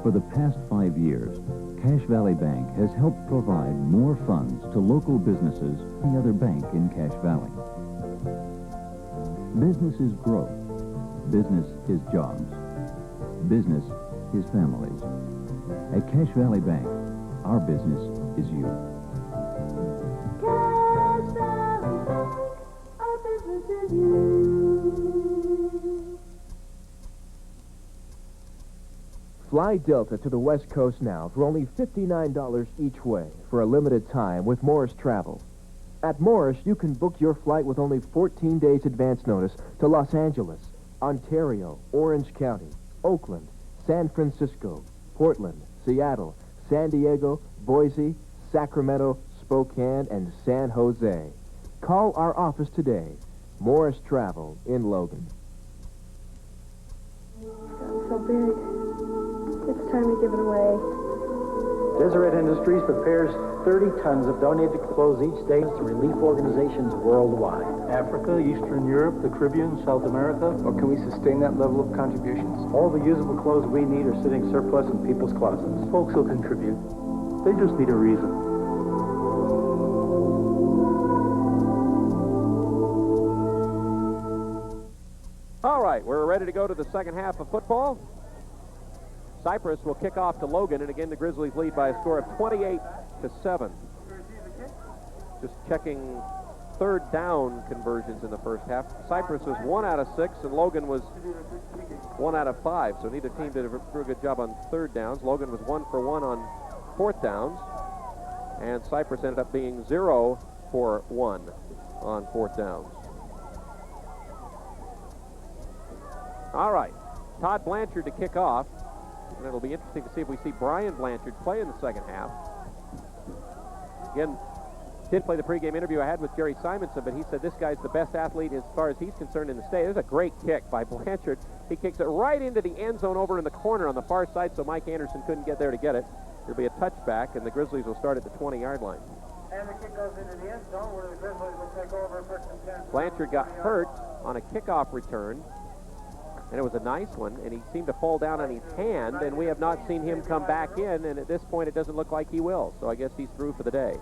For the past 5 years, Cache Valley Bank has helped provide more funds to local businesses than any other bank in Cache Valley. Business is growth. Business is jobs. Business is families. At Cache Valley Bank, our business is you. Cache Valley Bank, our business is you. Fly Delta to the West Coast now for only $59 each way for a limited time with Morris Travel. At Morris, you can book your flight with only 14 days advance notice to Los Angeles, Ontario, Orange County, Oakland, San Francisco, Portland, Seattle, San Diego, Boise, Sacramento, Spokane, and San Jose. Call our office today. Morris Travel in Logan. It's gotten so big. It's time to give it away. Deseret Industries prepares 30 tons of donated clothes each day to relief organizations worldwide. Africa, Eastern Europe, the Caribbean, South America. Or can we sustain that level of contributions? All the usable clothes we need are sitting surplus in people's closets. Folks will contribute. They just need a reason. All right, we're ready to go to the second half of football. Cyprus will kick off to Logan, and again the Grizzlies lead by a score of 28-7. Just checking third down conversions in the first half. Cyprus was 1 out of 6, and Logan was 1 out of 5. So neither team did a very good job on third downs. Logan was 1 for 1 on fourth downs, and Cyprus ended up being 0 for 1 on fourth downs. All right, Todd Blanchard to kick off. And it'll be interesting to see if we see Brian Blanchard play in the second half. Again, did play the pregame interview I had with Jerry Simonson, but he said this guy's the best athlete as far as he's concerned in the state. There's a great kick by Blanchard. He kicks it right into the end zone over in the corner on the far side, so Mike Anderson couldn't get there to get it. There'll be a touchback, and the Grizzlies will start at the 20-yard line. And the kick goes into the end zone where the Grizzlies will take over first and 10. Blanchard got hurt on a kickoff return, and it was a nice one, and he seemed to fall down on his hand, and we have not seen him come back in, and at this point it doesn't look like he will, so I guess he's through for the day.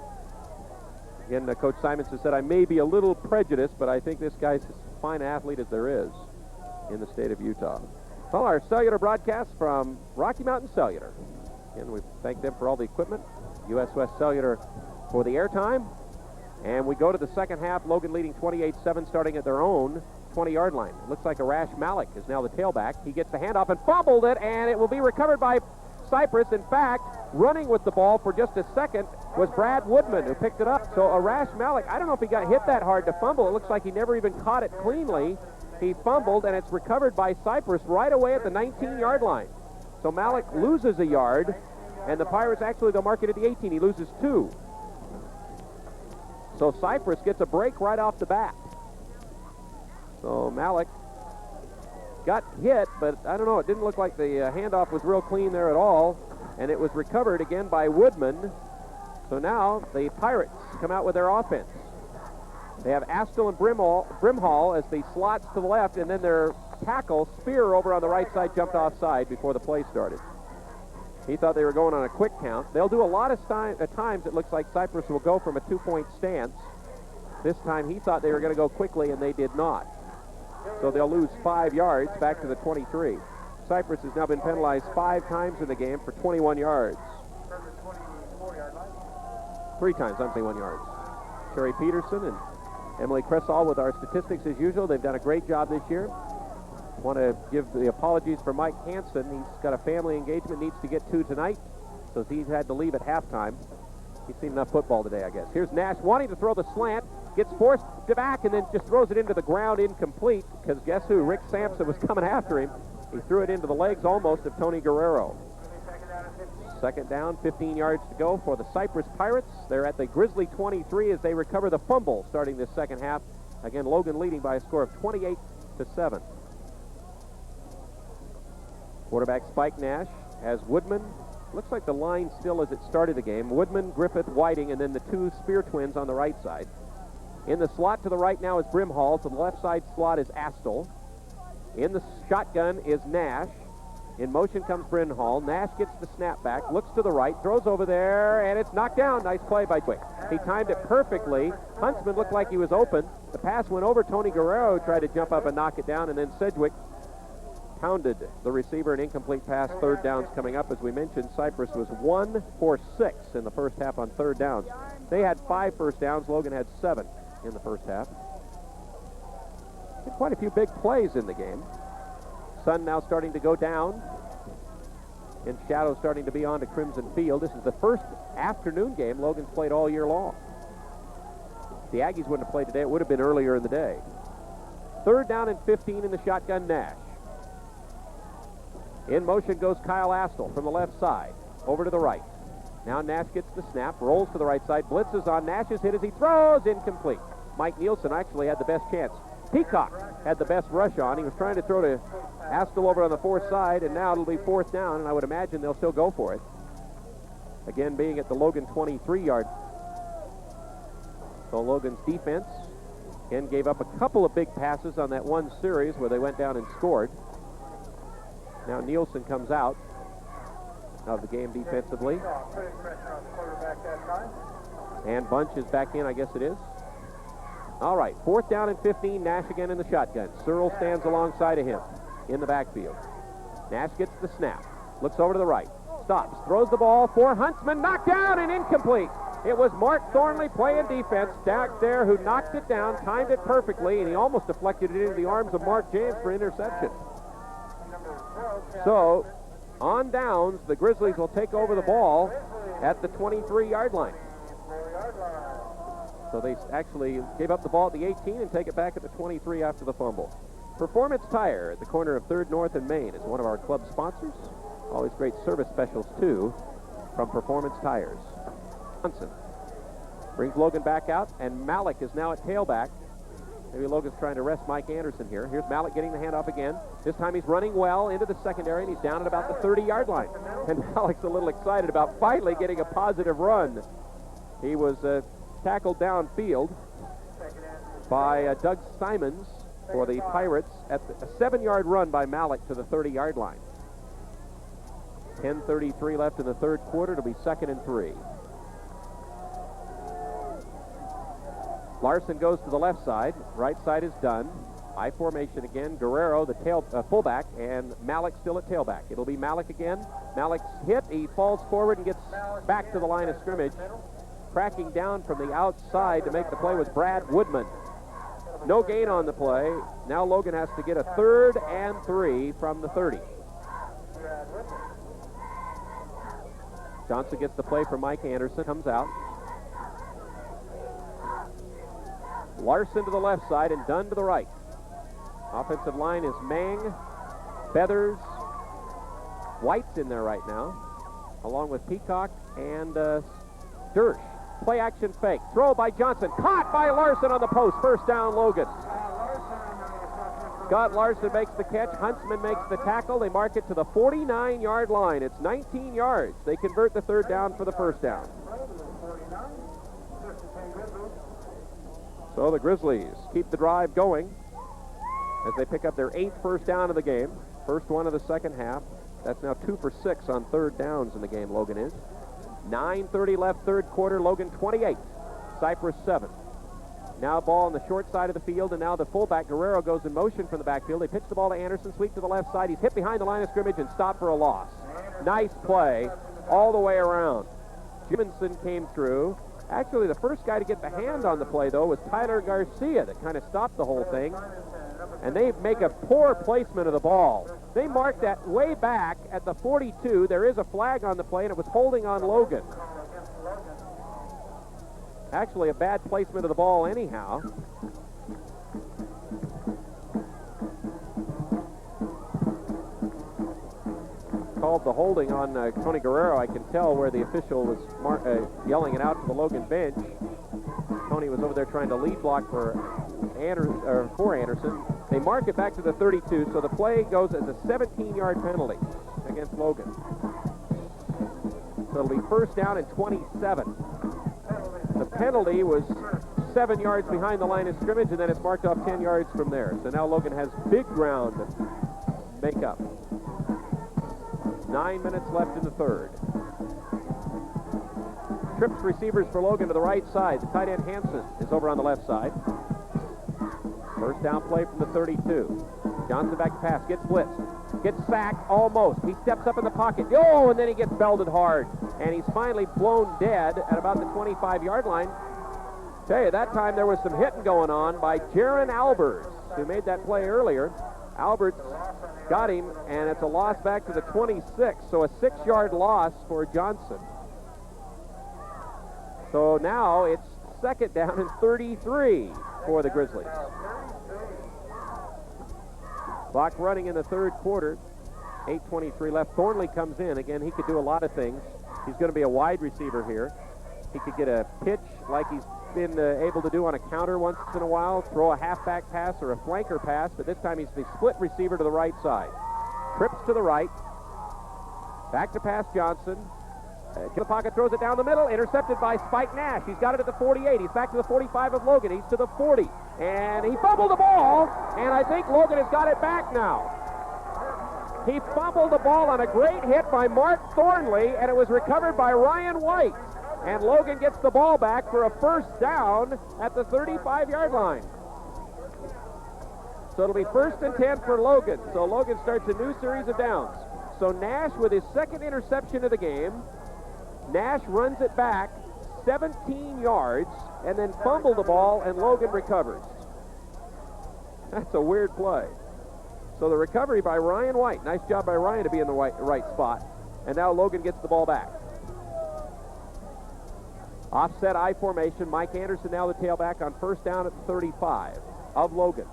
Again, Coach Simonson said, I may be a little prejudiced, but I think this guy's as fine an athlete as there is in the state of Utah. Well, our cellular broadcast from Rocky Mountain Cellular. And we thank them for all the equipment. US West Cellular for the airtime. And we go to the second half, Logan leading 28-7, starting at their own 20-yard line. It looks like Arash Malik is now the tailback. He gets the handoff and fumbled it, and it will be recovered by Cyprus. In fact, running with the ball for just a second was Brad Woodman, who picked it up. So Arash Malik, I don't know if he got hit that hard to fumble. It looks like he never even caught it cleanly. He fumbled, and it's recovered by Cyprus right away at the 19-yard line. So Malik loses a yard, and the Pirates actually, they'll mark it at the 18. He loses 2. So Cyprus gets a break right off the bat. So Malik got hit, but I don't know, it didn't look like the handoff was real clean there at all. And it was recovered again by Woodman. So now the Pirates come out with their offense. They have Astle and Brimhall as the slots to the left, and then their tackle, Spear, over on the right side, jumped offside before the play started. He thought they were going on a quick count. They'll do a lot of times it looks like Cyprus will go from a 2-point stance. This time he thought they were going to go quickly, and they did not. So they'll lose 5 yards back to the 23. Cyprus has now been penalized 5 times in the game for 21 yards. 3 times on 21 yards. Sherry Peterson and Emily Cressall with our statistics as usual. They've done a great job this year. Want to give the apologies for Mike Hansen. He's got a family engagement, needs to get to tonight, so he's had to leave at halftime. He's seen enough football today, I guess. Here's Nash wanting to throw the slant, gets forced to back, and then just throws it into the ground incomplete, because guess who? Rick Sampson was coming after him. He threw it into the legs almost of Tony Guerrero. Second down, 15 yards to go for the Cyprus Pirates. They're at the Grizzly 23 as they recover the fumble starting this second half. Again, Logan leading by a score of 28-7. Quarterback Spike Nash has Woodman. Looks like the line still as it started the game. Woodman, Griffith, Whiting, and then the 2 Spear twins on the right side. In the slot to the right now is Brimhall. To the left side slot is Astle. In the shotgun is Nash. In motion comes Brimhall. Nash gets the snap back, looks to the right, throws over there, and it's knocked down. Nice play by Quick. He timed it perfectly. Huntsman looked like he was open. The pass went over. Tony Guerrero tried to jump up and knock it down, and then Sedgwick pounded the receiver. An incomplete pass. Third downs coming up. As we mentioned, Cyprus was 1 for 6 in the first half on third downs. They had 5 first downs. Logan had 7 in the first half. Quite a few big plays in the game. Sun now starting to go down, and shadows starting to be on to Crimson Field. This is the first afternoon game Logan's played all year long. If the Aggies wouldn't have played today, it would have been earlier in the day. Third down and 15 in the shotgun. Nash. In motion goes Kyle Astle from the left side, over to the right. Now Nash gets the snap, rolls to the right side, blitzes on. Nash is hit as he throws, incomplete. Mike Nielsen actually had the best chance. Peacock had the best rush on. He was trying to throw to Astle over on the 4th side, and now it'll be 4th down, and I would imagine they'll still go for it. Again, being at the Logan 23-yard. So Logan's defense, again, gave up a couple of big passes on that one series where they went down and scored. Now Nielsen comes out of the game defensively. And Bunch is back in, I guess it is. All right, 4th down and 15. Nash again in the shotgun. Searle stands alongside of him in the backfield. Nash gets the snap. Looks over to the right. Stops. Throws the ball for Huntsman. Knocked down and incomplete. It was Mark Thornley playing defense back there who knocked it down, timed it perfectly, and he almost deflected it into the arms of Mark James for interception. So, on downs, the Grizzlies will take over the ball at the 23-yard line. So they actually gave up the ball at the 18 and take it back at the 23 after the fumble. Performance Tire at the corner of 3rd North and Main is one of our club sponsors. Always great service specials, too, from Performance Tires. Johnson brings Logan back out, and Malik is now at tailback. Maybe Logan's trying to rest Mike Anderson here. Here's Malik getting the handoff again. This time he's running well into the secondary, and he's down at about the 30-yard line. And Malik's a little excited about finally getting a positive run. He was tackled downfield by Doug Simons for the Pirates at a 7-yard run by Malik to the 30-yard line. 10:33 left in the third quarter. It'll be 2nd and 3. Larson goes to the left side. Right side is done. I formation again. Guerrero, the fullback, and Malik still at tailback. It'll be Malik again. Malik's hit. He falls forward and gets back to the line of scrimmage. Cracking down from the outside to make the play was Brad Woodman. No gain on the play. Now Logan has to get a 3rd and 3 from the 30. Johnson gets the play from Mike Anderson. Comes out. Larson to the left side and Dunn to the right. Offensive line is Mang, Feathers, White's in there right now, along with Peacock and Dersh. Play action fake. Throw by Johnson. Caught by Larson on the post. First down, Logan. Scott Larson makes the catch. Huntsman makes the tackle. They mark it to the 49-yard line. It's 19 yards. They convert the 3rd down for the first down. So the Grizzlies keep the drive going as they pick up their 8th first down of the game. First one of the second half. That's now 2 for 6 on third downs in the game, Logan is. 9:30 left, third quarter. Logan 28, Cyprus 7. Now ball on the short side of the field, and now the fullback, Guerrero, goes in motion from the backfield. They pitch the ball to Anderson, sweep to the left side. He's hit behind the line of scrimmage and stopped for a loss. Nice play all the way around. Jiminson came through. Actually, the first guy to get the hand on the play, though, was Tyler Garcia that kind of stopped the whole thing. And they make a poor placement of the ball. They marked that way back at the 42. There is a flag on the play, and it was holding on Logan. Actually, a bad placement of the ball anyhow. Called the holding on Tony Guerrero. I can tell where the official was yelling it out to the Logan bench. Tony was over there trying to lead block for Anderson. They mark it back to the 32, so the play goes as a 17-yard penalty against Logan. So it'll be first down and 27. The penalty was 7 yards behind the line of scrimmage, and then it's marked off 10 yards from there. So now Logan has big ground to make up. 9 minutes left in the third. Trips receivers for Logan to the right side. The tight end Hansen is over on the left side. First down play from the 32. Johnson back to pass, gets blitzed, gets sacked almost. He steps up in the pocket. Oh, and then he gets belted hard. And he's finally blown dead at about the 25-yard line. Tell you, that time there was some hitting going on by Jaron Alberts, who made that play earlier. Alberts got him, and it's a loss back to the 26, so a 6-yard loss for Johnson. So now it's second down and 33 for the Grizzlies. Clock running in the third quarter. 8:23 left. Thornley comes in. Again, he could do a lot of things. He's going to be a wide receiver here. He could get a pitch like he's been able to do on a counter once in a while, throw a halfback pass or a flanker pass, but this time he's the split receiver to the right side. Trips to the right. Back to pass Johnson. To the pocket, throws it down the middle, intercepted by Spike Nash. He's got it at the 48. He's back to the 45 of Logan. He's to the 40. And he fumbled the ball, and I think Logan has got it back now. He fumbled the ball on a great hit by Mark Thornley, and it was recovered by Ryan White. And Logan gets the ball back for a first down at the 35-yard line. So it'll be first and 10 for Logan. So Logan starts a new series of downs. So Nash with his second interception of the game. Nash runs it back 17 yards and then fumbled the ball, and Logan recovers. That's a weird play. So the recovery by Ryan White. Nice job by Ryan to be in the right spot. And now Logan gets the ball back. Offset I formation. Mike Anderson now the tailback on first down at the 35 of Logan.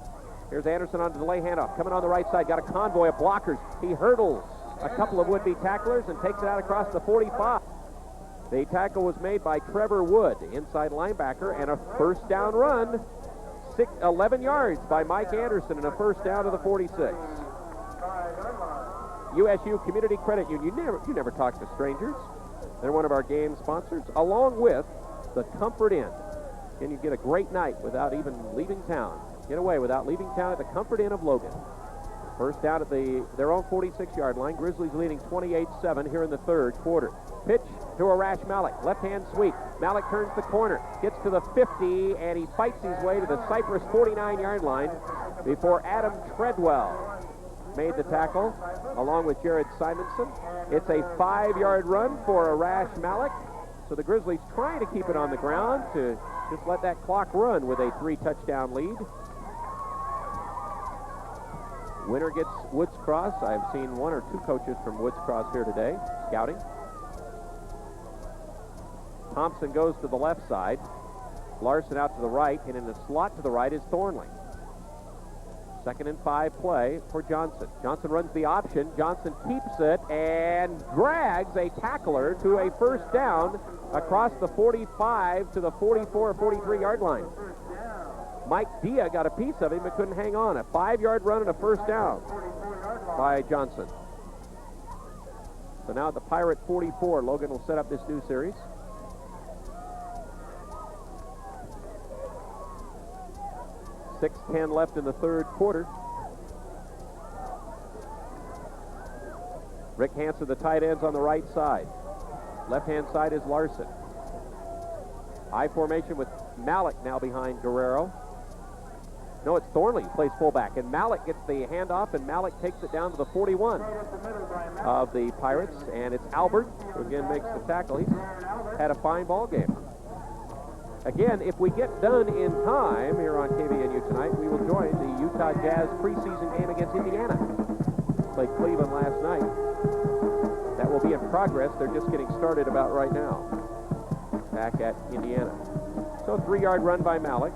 Here's Anderson on the delay handoff. Coming on the right side. Got a convoy of blockers. He hurdles a couple of would-be tacklers and takes it out across the 45. The tackle was made by Trevor Wood, inside linebacker, and a first down run. 11 yards by Mike Anderson and a first down to the 46. USU Community Credit Union. You never talk to strangers. They're one of our game sponsors, along with the Comfort Inn. Can you get a great night without even leaving town? Get away without leaving town at the Comfort Inn of Logan. First down at their own 46-yard line. Grizzlies leading 28-7 here in the third quarter. Pitch to Arash Malik. Left-hand sweep. Malik turns the corner. Gets to the 50, and he fights his way to the Cyprus 49-yard line before Adam Treadwell made the tackle, along with Jared Simonson. It's a 5-yard run for Arash Malik. So the Grizzlies trying to keep it on the ground to just let that clock run with a 3-touchdown lead. Winner gets Woods Cross. I've seen one or two coaches from Woods Cross here today, scouting. Thompson goes to the left side. Larson out to the right, and in the slot to the right is Thornley. 2nd and 5 play for Johnson. Johnson runs the option. Johnson keeps it and drags a tackler to a first down across the 45 to the 44 or 43-yard line. Mike Dia got a piece of him but couldn't hang on. A 5-yard run and a first down by Johnson. So now at the Pirate 44, Logan will set up this new series. 6:10 left in the third quarter. Rick Hansen, the tight ends on the right side. Left-hand side is Larson. I formation with Malik now behind Guerrero. No, it's Thornley plays fullback, and Malik gets the handoff, and Malik takes it down to the 41 of the Pirates, and it's Albert who again makes the tackle. He's had a fine ball game. Again, if we get done in time here on KVNU tonight, we will join the Utah Jazz preseason game against Indiana. Played Cleveland last night. That will be in progress. They're just getting started about right now. Back at Indiana. So 3-yard run by Malik.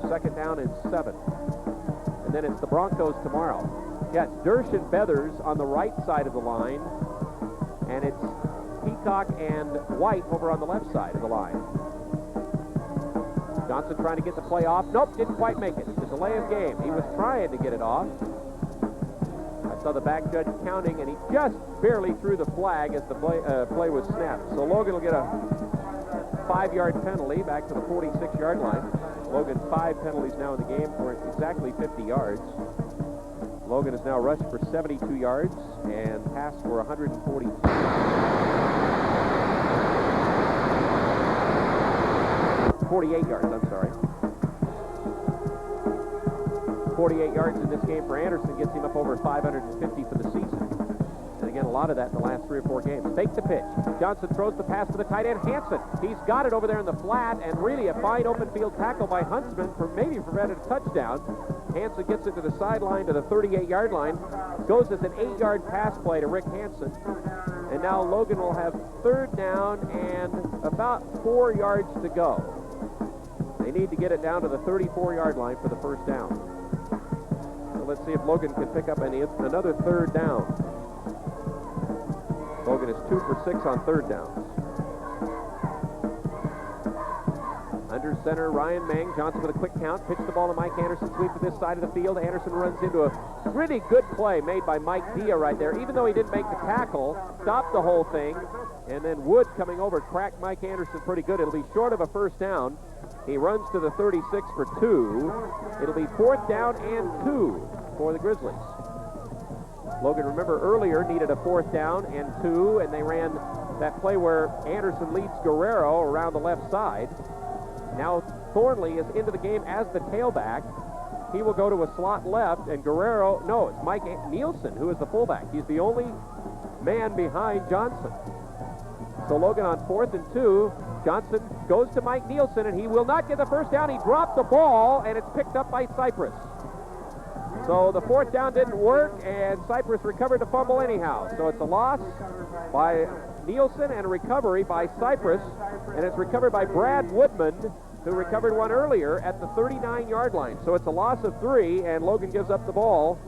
2nd down and 7. And then it's the Broncos tomorrow. Yeah, it's Dersh and Beathers on the right side of the line. And it's Peacock and White over on the left side of the line. Johnson trying to get the play off. Nope, didn't quite make it. It's a delay of game. He was trying to get it off. I saw the back judge counting, and he just barely threw the flag as the play was snapped. So Logan will get a 5-yard penalty back to the 46-yard line. Logan 5 penalties now in the game for exactly 50 yards. Logan has now rushed for 72 yards and passed for 140. 48 yards, I'm sorry. 48 yards in this game for Anderson gets him up over 550 for the season. And again, a lot of that in the last 3 or 4 games. Fake the pitch. Johnson throws the pass to the tight end, Hansen. He's got it over there in the flat, and really a fine open field tackle by Huntsman for maybe prevented a touchdown. Hansen gets it to the sideline to the 38-yard line. Goes as an 8-yard pass play to Rick Hansen. And now Logan will have 3rd down and about 4 yards to go. They need to get it down to the 34-yard line for the 1st down. So let's see if Logan can pick up another 3rd down. Logan is 2 for 6 on 3rd downs. Under center, Ryan Mang. Johnson with a quick count. Pitch the ball to Mike Anderson. Sweep to this side of the field. Anderson runs into a really good play made by Mike Dia right there. Even though he didn't make the tackle, stopped the whole thing. And then Wood coming over cracked Mike Anderson pretty good. It'll be short of a 1st down. He runs to the 36 for 2. It'll be 4th down and 2 for the Grizzlies. Logan, remember, earlier needed a 4th down and 2, and they ran that play where Anderson leads Guerrero around the left side. Now Thornley is into the game as the tailback. He will go to a slot left, and Guerrero, no, it's Mike Nielsen who is the fullback. He's the only man behind Johnson. So Logan on 4th and 2. Johnson goes to Mike Nielsen, and he will not get the 1st down. He dropped the ball, and it's picked up by Cyprus. So the 4th down didn't work, and Cyprus recovered the fumble anyhow. So it's a loss by Nielsen and a recovery by Cyprus, and it's recovered by Brad Woodman, who recovered one earlier at the 39-yard line. So it's a loss of 3, and Logan gives up the ball.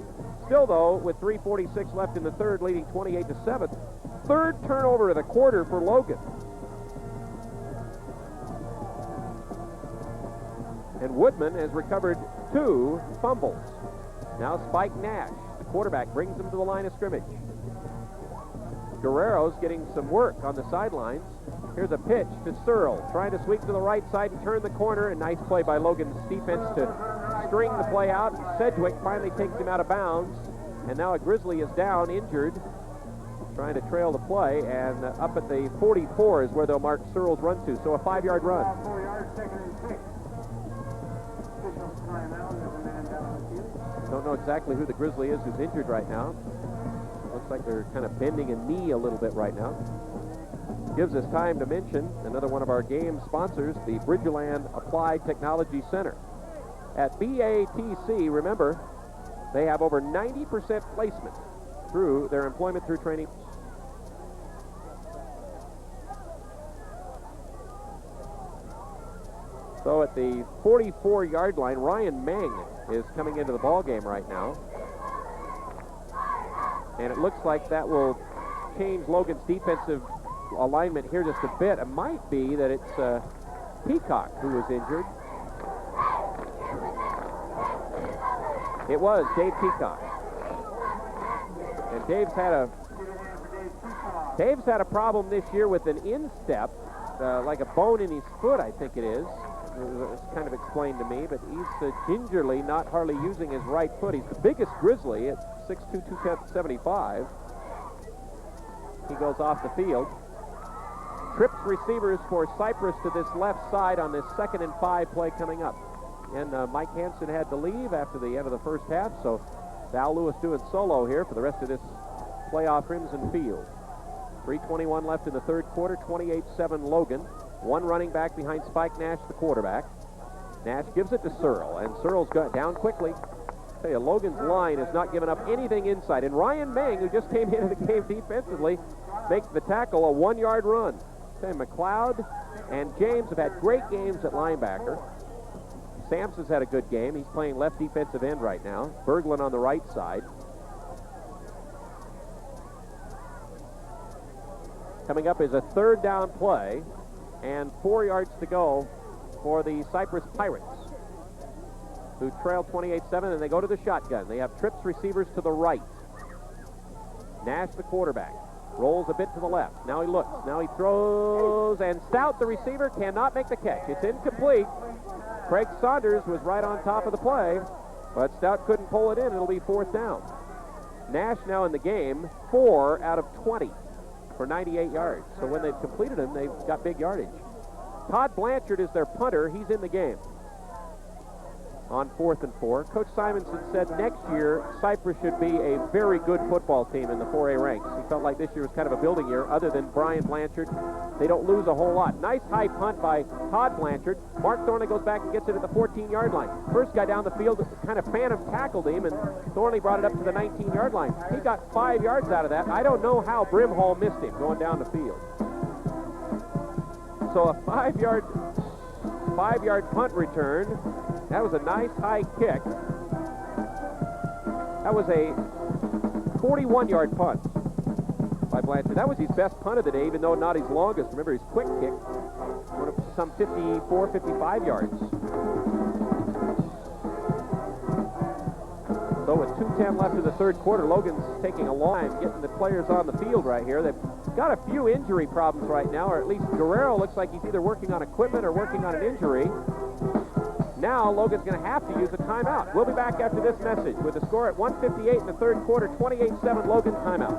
Still, though, with 3:46 left in the 3rd, leading 28-7. 3rd turnover of the quarter for Logan. And Woodman has recovered 2 fumbles. Now Spike Nash, the quarterback, brings him to the line of scrimmage. Guerrero's getting some work on the sidelines. Here's a pitch to Searle, trying to sweep to the right side and turn the corner. A nice play by Logan's defense to string the play out. Sedgwick finally takes him out of bounds. And now a Grizzly is down, injured, trying to trail the play. And up at the 44 is where they'll mark Searle's run to. So a 5-yard run. 4 yards, 2nd and 6. Don't know exactly who the Grizzly is who's injured right now. Looks like they're kind of bending a knee a little bit right now. Gives us time to mention another one of our game sponsors, the Bridgeland Applied Technology Center. At BATC, remember, they have over 90% placement through their employment through training. So at the 44-yard line, Ryan Meng is coming into the ball game right now. And it looks like that will change Logan's defensive alignment here just a bit. It might be that it's Peacock who was injured. It was Dave Peacock. And Dave's had a problem this year with an instep, like a bone in his foot, I think it is. It's kind of explained to me, but he's gingerly not hardly using his right foot. He's the biggest Grizzly at 6'2", 275. He goes off the field. Trips receivers for Cyprus to this left side on this 2nd and 5 play coming up. And Mike Hansen had to leave after the end of the first half, so Val Lewis doing solo here for the rest of this playoff Crimson field. 3:21 left in the third quarter, 28-7 Logan. One running back behind Spike Nash, the quarterback. Nash gives it to Searle, and Searle's got down quickly. I tell you, Logan's line has not given up anything inside. And Ryan Meng, who just came into the game defensively, makes the tackle a 1-yard run. I tell you, McLeod and James have had great games at linebacker. Sampson's had a good game. He's playing left defensive end right now. Berglund on the right side. Coming up is a 3rd down play and 4 yards to go for the Cyprus Pirates, who trail 28-7, and they go to the shotgun. They have trips receivers to the right. Nash, the quarterback, rolls a bit to the left. Now he looks. Now he throws, and Stout, the receiver, cannot make the catch. It's incomplete. Craig Saunders was right on top of the play, but Stout couldn't pull it in. It'll be 4th down. Nash now in the game, 4 out of 20 for 98 yards. So when they've completed him, they've got big yardage. Todd Blanchard is their punter. He's in the game on 4th and 4. Coach Simonson said next year Cyprus should be a very good football team in the 4A ranks. He felt like this year was kind of a building year. Other than Brian Blanchard, they don't lose a whole lot. Nice high punt by Todd Blanchard. Mark Thornley goes back and gets it at the 14-yard line. First guy down the field kind of phantom tackled him, and Thornley brought it up to the 19-yard line. He got 5 yards out of that. I don't know how Brimhall missed him going down the field. So a 5-yard punt return. That was a nice high kick. That was a 41-yard punt by Blanchard. That was his best punt of the day, even though not his longest. Remember, his quick kick went up to some 54, 55 yards. So with 2:10 left in the third quarter, Logan's taking a long time getting the players on the field right here. They've got a few injury problems right now, or at least Guerrero looks like he's either working on equipment or working on an injury. Now Logan's going to have to use a timeout. We'll be back after this message with the score at 1:58 in the third quarter, 28-7 Logan, timeout.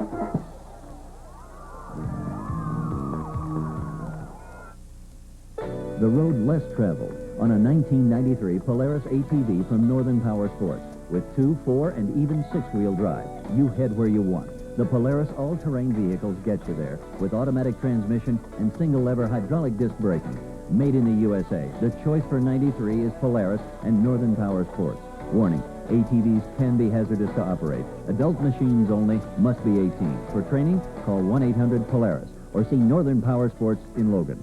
The road less traveled on a 1993 Polaris ATV from Northern Power Sports. With 2, 4, and even 6-wheel drive, you head where you want. The Polaris all-terrain vehicles get you there with automatic transmission and single-lever hydraulic disc braking. Made in the USA, the choice for 93 is Polaris and Northern Power Sports. Warning, ATVs can be hazardous to operate. Adult machines only, must be 18. For training, call 1-800-POLARIS or see Northern Power Sports in Logan.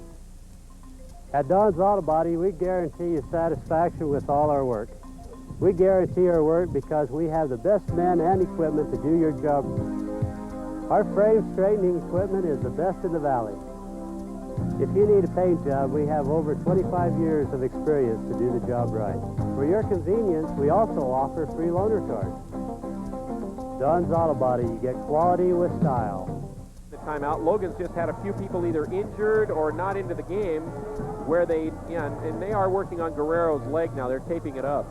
At Don's Auto Body, we guarantee you satisfaction with all our work. We guarantee our work because we have the best men and equipment to do your job. Our frame straightening equipment is the best in the valley. If you need a paint job, we have over 25 years of experience to do the job right. For your convenience, we also offer free loaner cards. Don's Auto Body, you get quality with style. The timeout. Logan's just had a few people either injured or not into the game where they, and they are working on Guerrero's leg now. They're taping it up.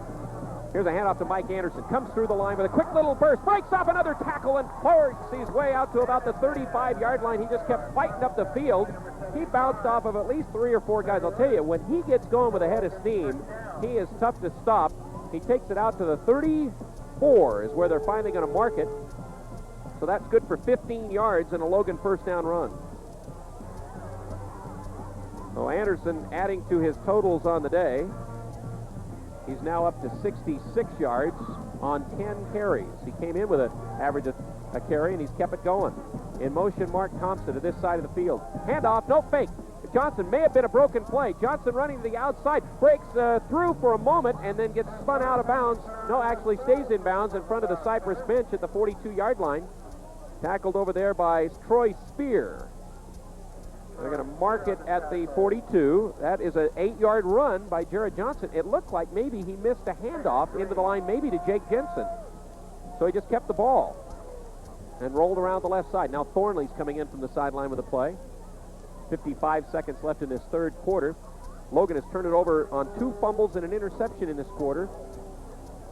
Here's a handoff to Mike Anderson. Comes through the line with a quick little burst. Breaks off another tackle and forks his way out to about the 35-yard line. He just kept fighting up the field. He bounced off of at least 3 or 4 guys. I'll tell you, when he gets going with a head of steam, he is tough to stop. He takes it out to the 34 is where they're finally going to mark it. So that's good for 15 yards and a Logan first down run. So Anderson adding to his totals on the day. He's now up to 66 yards on 10 carries. He came in with an average of a carry, and he's kept it going. In motion, Mark Thompson to this side of the field. Handoff, no fake. Johnson may have been a broken play. Johnson running to the outside, breaks through for a moment, and then gets spun out of bounds. No, actually stays in bounds in front of the Cyprus bench at the 42-yard line. Tackled over there by Troy Spear. They're going to mark it at the 42. That is an 8-yard run by Jared Johnson. It looked like maybe he missed a handoff into the line, maybe to Jake Jensen. So he just kept the ball and rolled around the left side. Now Thornley's coming in from the sideline with a play. 55 seconds left in this third quarter. Logan has turned it over on 2 fumbles and an interception in this quarter.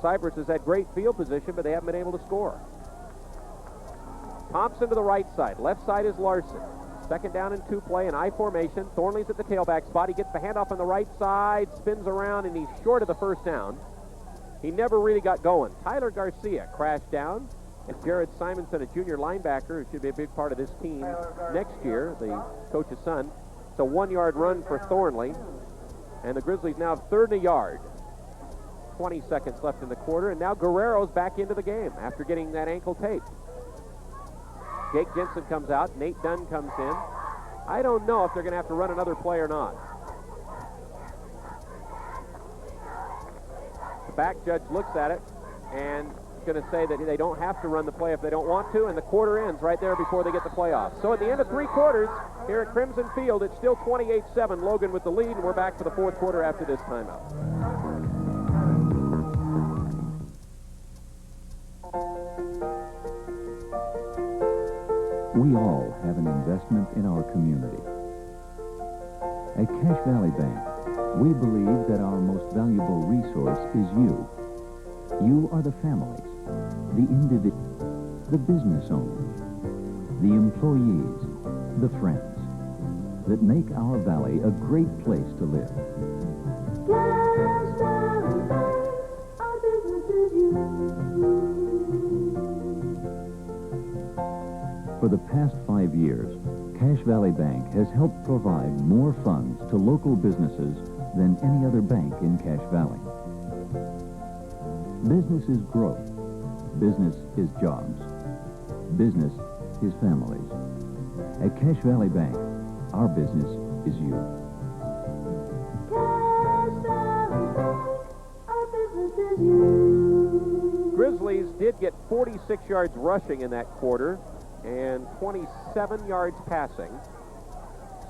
Cyprus has had great field position, but they haven't been able to score. Thompson to the right side. Left side is Larson. 2nd down and 2 play in I formation. Thornley's at the tailback spot. He gets the handoff on the right side, spins around, and he's short of the first down. He never really got going. Tyler Garcia crashed down. And Jared Simonson, a junior linebacker who should be a big part of this team next year, the coach's son. It's a 1-yard run for Thornley. And the Grizzlies now have 3rd and a yard. 20 seconds left in the quarter. And now Guerrero's back into the game after getting that ankle taped. Jake Jensen comes out. Nate Dunn comes in. I don't know if they're going to have to run another play or not. The back judge looks at it and is going to say that they don't have to run the play if they don't want to, and the quarter ends right there before they get the playoffs. So at the end of 3 quarters, here at Crimson Field, it's still 28-7. Logan with the lead, and we're back for the 4th quarter after this timeout. We all have an investment in our community. At Cache Valley Bank, we believe that our most valuable resource is you. You are the families, the individuals, the business owners, the employees, the friends that make our valley a great place to live. Cache Valley Bank, our business is you. For the past 5 years, Cache Valley Bank has helped provide more funds to local businesses than any other bank in Cache Valley. Business is growth. Business is jobs. Business is families. At Cache Valley Bank, our business is you. Cache Valley Bank, our business is you. Grizzlies did get 46 yards rushing in that quarter and 27 yards passing.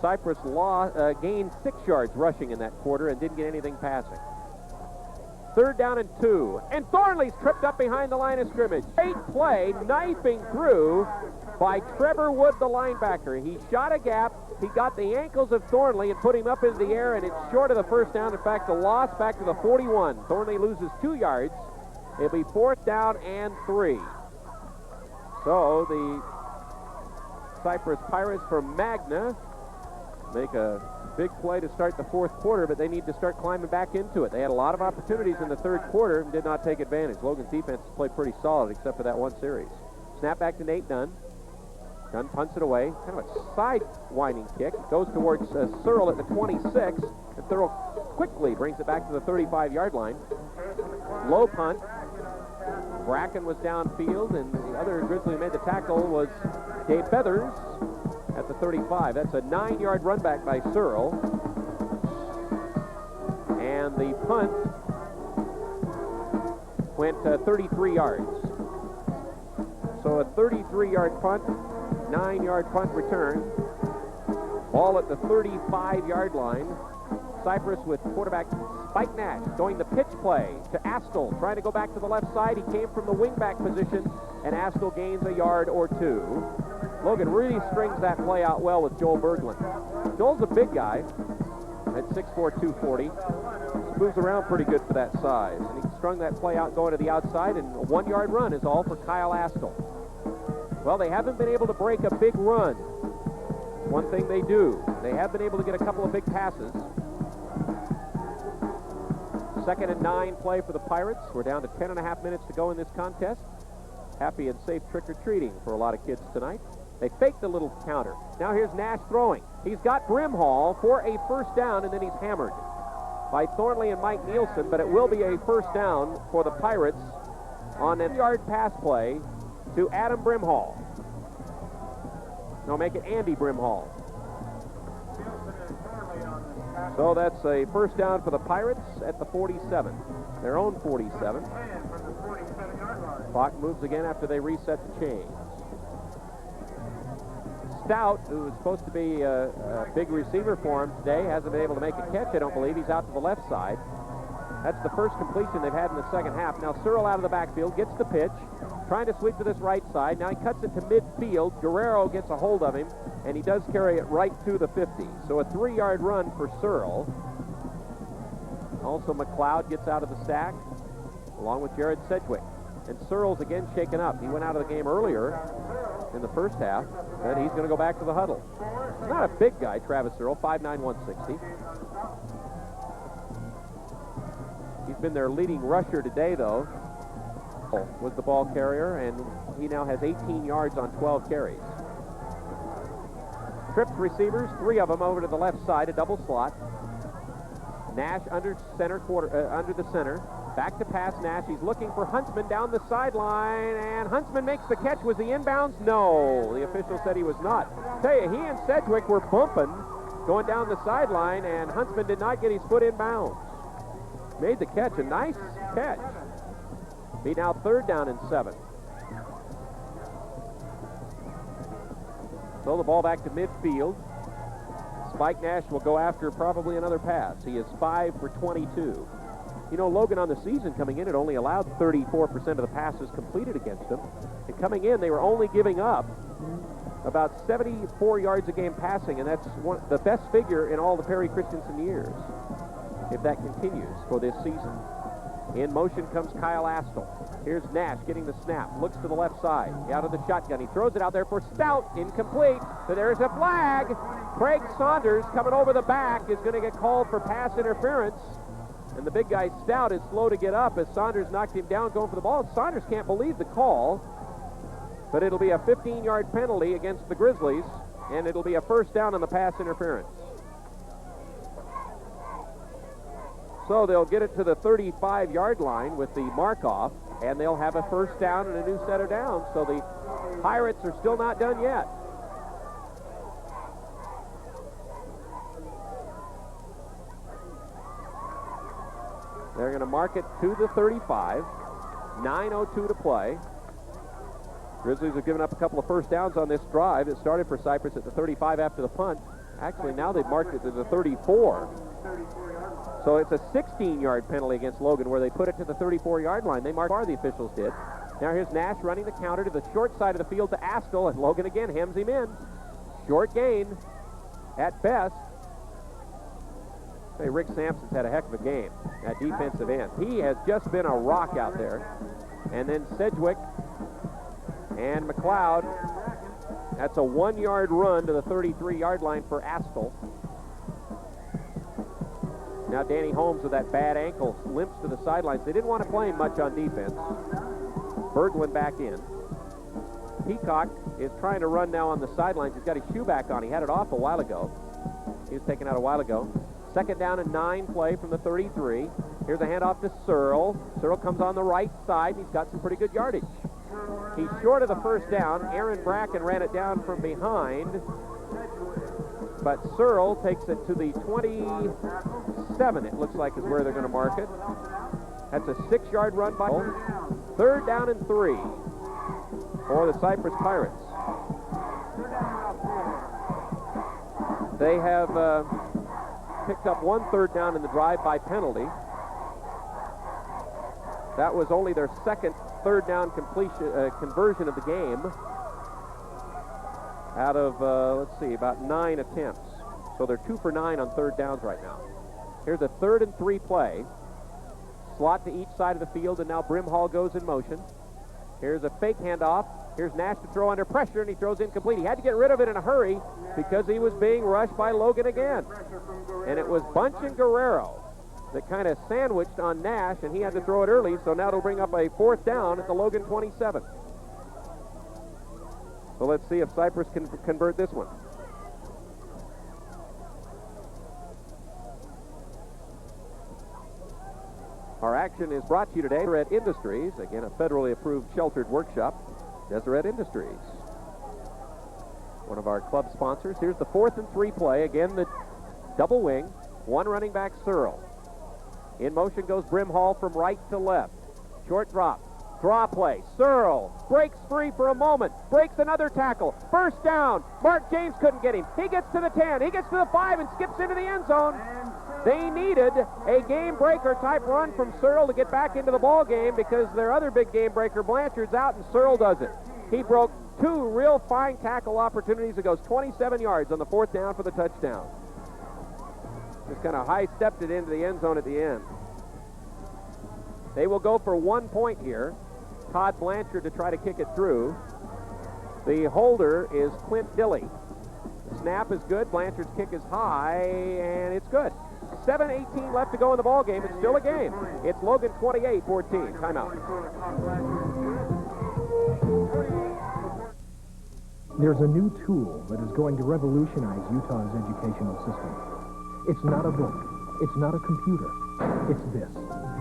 Cyprus gained 6 yards rushing in that quarter and didn't get anything passing. 3rd down and 2. And Thornley's tripped up behind the line of scrimmage. Great play, knifing through by Trevor Wood, the linebacker. He shot a gap. He got the ankles of Thornley and put him up into the air, and it's short of the first down. In fact, the loss back to the 41. Thornley loses 2 yards. It'll be 4th down and 3. So the Cyprus Pirates from Magna make a big play to start the 4th quarter, but they need to start climbing back into it. They had a lot of opportunities in the 3rd quarter and did not take advantage. Logan's defense has played pretty solid except for that one series. Snap back to Nate Dunn. Dunn punts it away. Kind of a side-winding kick. Goes towards Searle at the 26. And Searle quickly brings it back to the 35-yard line. Low punt. Bracken was downfield, and the other Grizzly who made the tackle was Dave Feathers at the 35. That's a 9-yard run back by Searle. And the punt went 33 yards. So a 33-yard punt, 9-yard punt return. Ball at the 35-yard line. Cyprus with quarterback Spike Nash going the pitch play to Astle, trying to go back to the left side. He came from the wingback position, and Astle gains a yard or 2. Logan really strings that play out well with Joel Berglund. Joel's a big guy at 6'4", 240. Moves around pretty good for that size. And he strung that play out going to the outside, and a 1-yard run is all for Kyle Astle. Well, they haven't been able to break a big run. One thing they do, they have been able to get a couple of big passes. 2nd and 9 play for the Pirates. We're down to 10.5 minutes to go in this contest. Happy and safe trick-or-treating for a lot of kids tonight. They faked the little counter. Now here's Nash throwing. He's got Brimhall for a first down, and then he's hammered by Thornley and Mike Nielsen, but it will be a first down for the Pirates on a yard pass play to Adam Brimhall. No, make it Andy Brimhall. So that's a first down for the Pirates at the 47, their own 47. Clock moves again after they reset the chains. Stout, who is supposed to be a big receiver for him today, hasn't been able to make a catch, I don't believe. He's out to the left side. That's the first completion they've had in the second half. Now Searle out of the backfield, gets the pitch, trying to sweep to this right side. Now he cuts it to midfield. Guerrero gets a hold of him, and he does carry it right to the 50. So a 3-yard run for Searle. also McLeod gets out of the stack, along with Jared Sedgwick. And Searles again shaken up. He went out of the game earlier in the first half, but he's going to go back to the huddle. He's not a big guy, Travis Searle, 5'9", 160. He's been their leading rusher today, though, was the ball carrier, and he now has 18 yards on 12 carries. Tripped receivers, 3 of them over to the left side, a double slot. Nash under the center. Back to pass Nash. He's looking for Huntsman down the sideline, and Huntsman makes the catch. Was he inbounds? No. The official said he was not. Tell you, he and Sedgwick were bumping going down the sideline, and Huntsman did not get his foot inbounds. Made the catch. A nice catch. Be now 3rd down and 7. So the ball back to midfield. Spike Nash will go after probably another pass. He is 5 for 22. You know, Logan on the season coming in had only allowed 34% of the passes completed against them. And coming in, they were only giving up about 74 yards a game passing, and that's the best figure in all the Perry Christensen years, if that continues for this season. In motion comes Kyle Astle. Here's Nash getting the snap. Looks to the left side. Out of the shotgun. He throws it out there for Stout. Incomplete. So there's a flag. Craig Saunders coming over the back is going to get called for pass interference. And the big guy Stout is slow to get up as Saunders knocked him down going for the ball. Saunders can't believe the call. But it'll be a 15-yard penalty against the Grizzlies. And it'll be a 1st down on the pass interference. So they'll get it to the 35-yard line with the mark-off, and they'll have a 1st down and a new set of downs. So the Pirates are still not done yet. They're going to mark it to the 35. 9:02 to play. Grizzlies have given up a couple of 1st downs on this drive. It started for Cyprus at the 35 after the punt. Actually, now they've marked it to the 34. So it's a 16-yard penalty against Logan where they put it to the 34-yard line. They marked the officials did. Now here's Nash running the counter to the short side of the field to Astle, and Logan again hems him in. Short gain at best. Hey, Rick Sampson's had a heck of a game at defensive end. He has just been a rock out there. And then Sedgwick and McLeod. That's a 1-yard run to the 33-yard line for Astle. Now Danny Holmes with that bad ankle limps to the sidelines. They didn't want to play him much on defense. Berglund back in. Peacock is trying to run now on the sidelines. He's got his shoe back on. He had it off a while ago. He was taken out a while ago. 2nd down and 9 play from the 33. Here's a handoff to Searle. Searle comes on the right side, and he's got some pretty good yardage. He's short of the 1st down. Aaron Bracken ran it down from behind. But Searle takes it to the 27, it looks like is where they're going to mark it. That's a 6-yard run by 3rd down and 3 for the Cyprus Pirates. They have picked up 1 3rd down in the drive-by penalty. That was only their 2nd 3rd down conversion of the game out of, let's see, about 9 attempts. So they're 2 for 9 on 3rd downs right now. Here's a 3rd and 3 play. Slot to each side of the field, and now Brimhall goes in motion. Here's a fake handoff. Here's Nash to throw under pressure, and he throws incomplete. He had to get rid of it in a hurry because he was being rushed by Logan again. And it was Bunch and Guerrero that kind of sandwiched on Nash, and he had to throw it early, so now it'll bring up a 4th down at the Logan 27. So let's see if Cyprus can convert this one. Our action is brought to you today by Deseret Industries, again a federally approved sheltered workshop. Deseret Industries, one of our club sponsors. Here's the 4th and 3 play. Again, the double wing. 1 running back, Searle. In motion goes Brimhall from right to left. Short drop. Draw play. Searle breaks free for a moment. Breaks another tackle. 1st down. Mark James couldn't get him. He gets to the 10. He gets to the 5 and skips into the end zone. They needed a game-breaker type run from Searle to get back into the ball game because their other big game-breaker, Blanchard's out, and Searle does it. He broke 2 real fine tackle opportunities. It goes 27 yards on the 4th down for the touchdown. Just kind of high-stepped it into the end zone at the end. They will go for 1 point here. Todd Blanchard to try to kick it through. The holder is Clint Dilley. The snap is good. Blanchard's kick is high, and it's good. 7:18 left to go in the ball game. It's still a game. It's Logan 28-14. Timeout. There's a new tool that is going to revolutionize Utah's educational system. It's not a book. It's not a computer. It's this,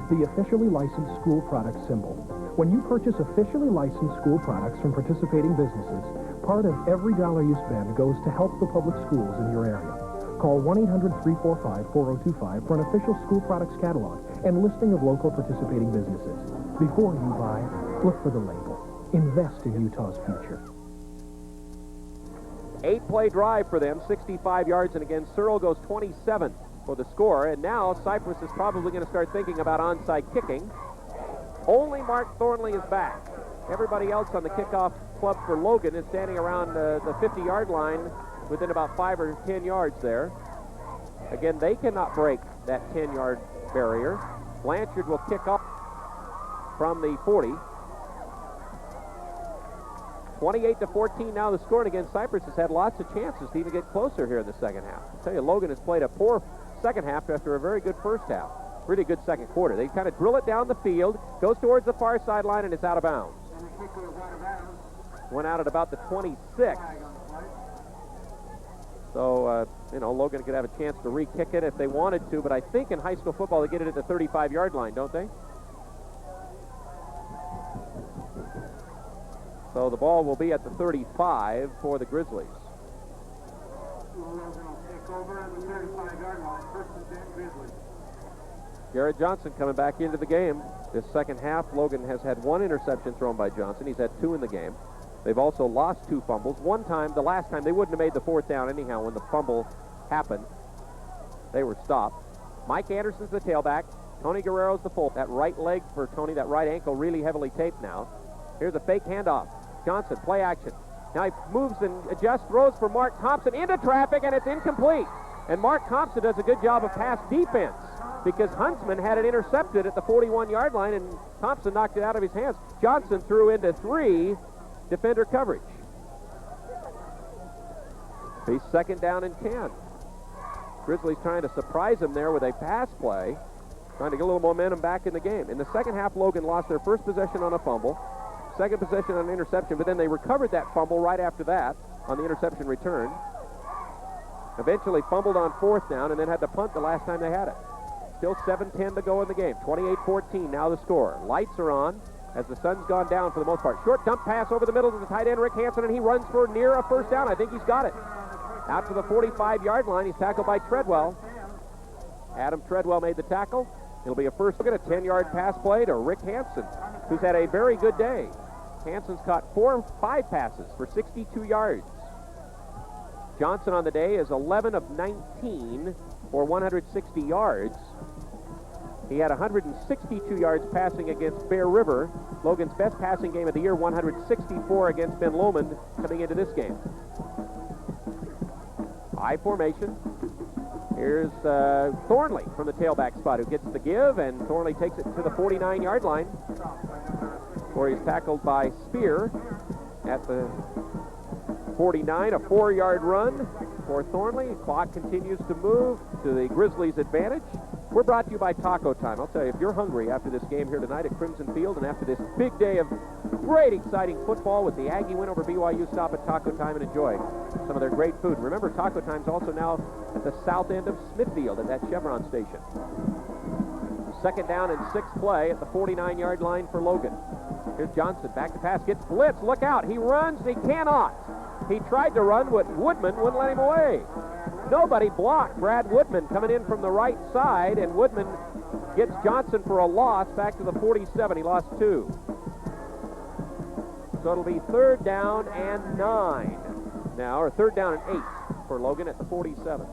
the officially licensed school product symbol. When you purchase officially licensed school products from participating businesses, part of every dollar you spend goes to help the public schools in your area. Call 1-800-345-4025 for an official school products catalog and listing of local participating businesses. Before you buy, look for the label. Invest in Utah's future. 8-play drive for them, 65 yards, and again, Searle goes 27 for the score, and now Cyprus is probably going to start thinking about onside kicking. Only Mark Thornley is back. Everybody else on the kickoff club for Logan is standing around the 50-yard line within about 5 or 10 yards there. Again, they cannot break that 10-yard barrier. Blanchard will kick up from the 40. 28-14 now the score, and again, Cyprus has had lots of chances to even get closer here in the second half. I'll tell you, Logan has played a poor second half after a very good first half. Really good second quarter. They kind of drill it down the field, goes towards the far sideline, and it's out of bounds. Went out at about the 26. So, Logan could have a chance to re-kick it if they wanted to, but I think in high school football they get it at the 35-yard line, don't they? So the ball will be at the 35 for the Grizzlies. Garrett Johnson coming back into the game. This second half, Logan has had 1 interception thrown by Johnson. He's had 2 in the game. They've also lost 2 fumbles. One time, the last time, they wouldn't have made the 4th down anyhow when the fumble happened. They were stopped. Mike Anderson's the tailback. Tony Guerrero's the full. That right leg for Tony, that right ankle really heavily taped now. Here's a fake handoff. Johnson, play action. Now he moves and adjusts, throws for Mark Thompson into traffic, and it's incomplete. And Mark Thompson does a good job of pass defense because Huntsman had it intercepted at the 41-yard line, and Thompson knocked it out of his hands. Johnson threw into 3 defender coverage. He's second down and 10. Grizzlies trying to surprise him there with a pass play, trying to get a little momentum back in the game. In the second half, Logan lost their first possession on a fumble, second possession on an interception, but then they recovered that fumble right after that on the interception return. Eventually fumbled on 4th down and then had to punt the last time they had it. Still 7:10 to go in the game. 28-14 now the score. Lights are on as the sun's gone down for the most part. Short dump pass over the middle to the tight end, Rick Hansen, and he runs for near a first down. I think he's got it. Out to the 45-yard line. He's tackled by Treadwell. Adam Treadwell made the tackle. It'll be a first look at a 10-yard pass play to Rick Hansen, who's had a very good day. Hansen's caught 5 passes for 62 yards. Johnson on the day is 11 of 19 for 160 yards. He had 162 yards passing against Bear River. Logan's best passing game of the year, 164 against Ben Lomond coming into this game. High formation. Here's Thornley from the tailback spot who gets the give, and Thornley takes it to the 49-yard line where he's tackled by Spear at the 49, a 4-yard run for Thornley. Clock continues to move to the Grizzlies' advantage. We're brought to you by Taco Time. I'll tell you, if you're hungry after this game here tonight at Crimson Field and after this big day of great, exciting football with the Aggie win over BYU, stop at Taco Time and enjoy some of their great food. Remember, Taco Time's also now at the south end of Smithfield at that Chevron station. Second down and 6 play at the 49-yard line for Logan. Here's Johnson, back to pass, gets blitzed, look out, he runs, and he cannot. He tried to run, but Woodman wouldn't let him away. Nobody blocked Brad Woodman coming in from the right side, and Woodman gets Johnson for a loss back to the 47. He lost 2. So it'll be 3rd down and 9 now, or 3rd down and 8 for Logan at the 47.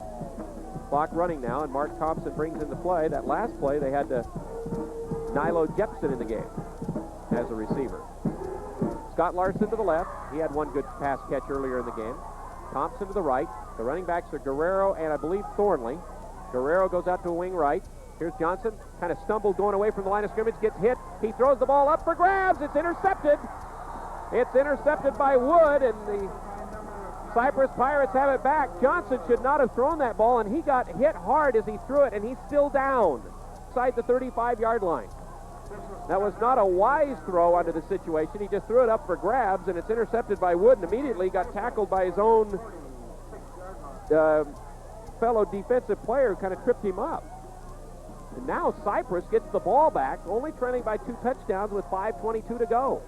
Clock running now, and Mark Thompson brings into play. That last play, they had Nilo Jepson in the game as a receiver. Scott Larson to the left. He had 1 good pass catch earlier in the game. Thompson to the right. The running backs are Guerrero and I believe Thornley. Guerrero goes out to a wing right. Here's Johnson, kind of stumbled going away from the line of scrimmage, gets hit. He throws the ball up for grabs. It's intercepted. It's intercepted by Wood, and the Cyprus Pirates have it back. Johnson should not have thrown that ball, and he got hit hard as he threw it, and he's still down inside the 35-yard line. That was not a wise throw under the situation. He just threw it up for grabs, and it's intercepted by Wood, and immediately got tackled by his own fellow defensive player who kind of tripped him up. And now Cyprus gets the ball back, only trailing by 2 touchdowns with 5:22 to go.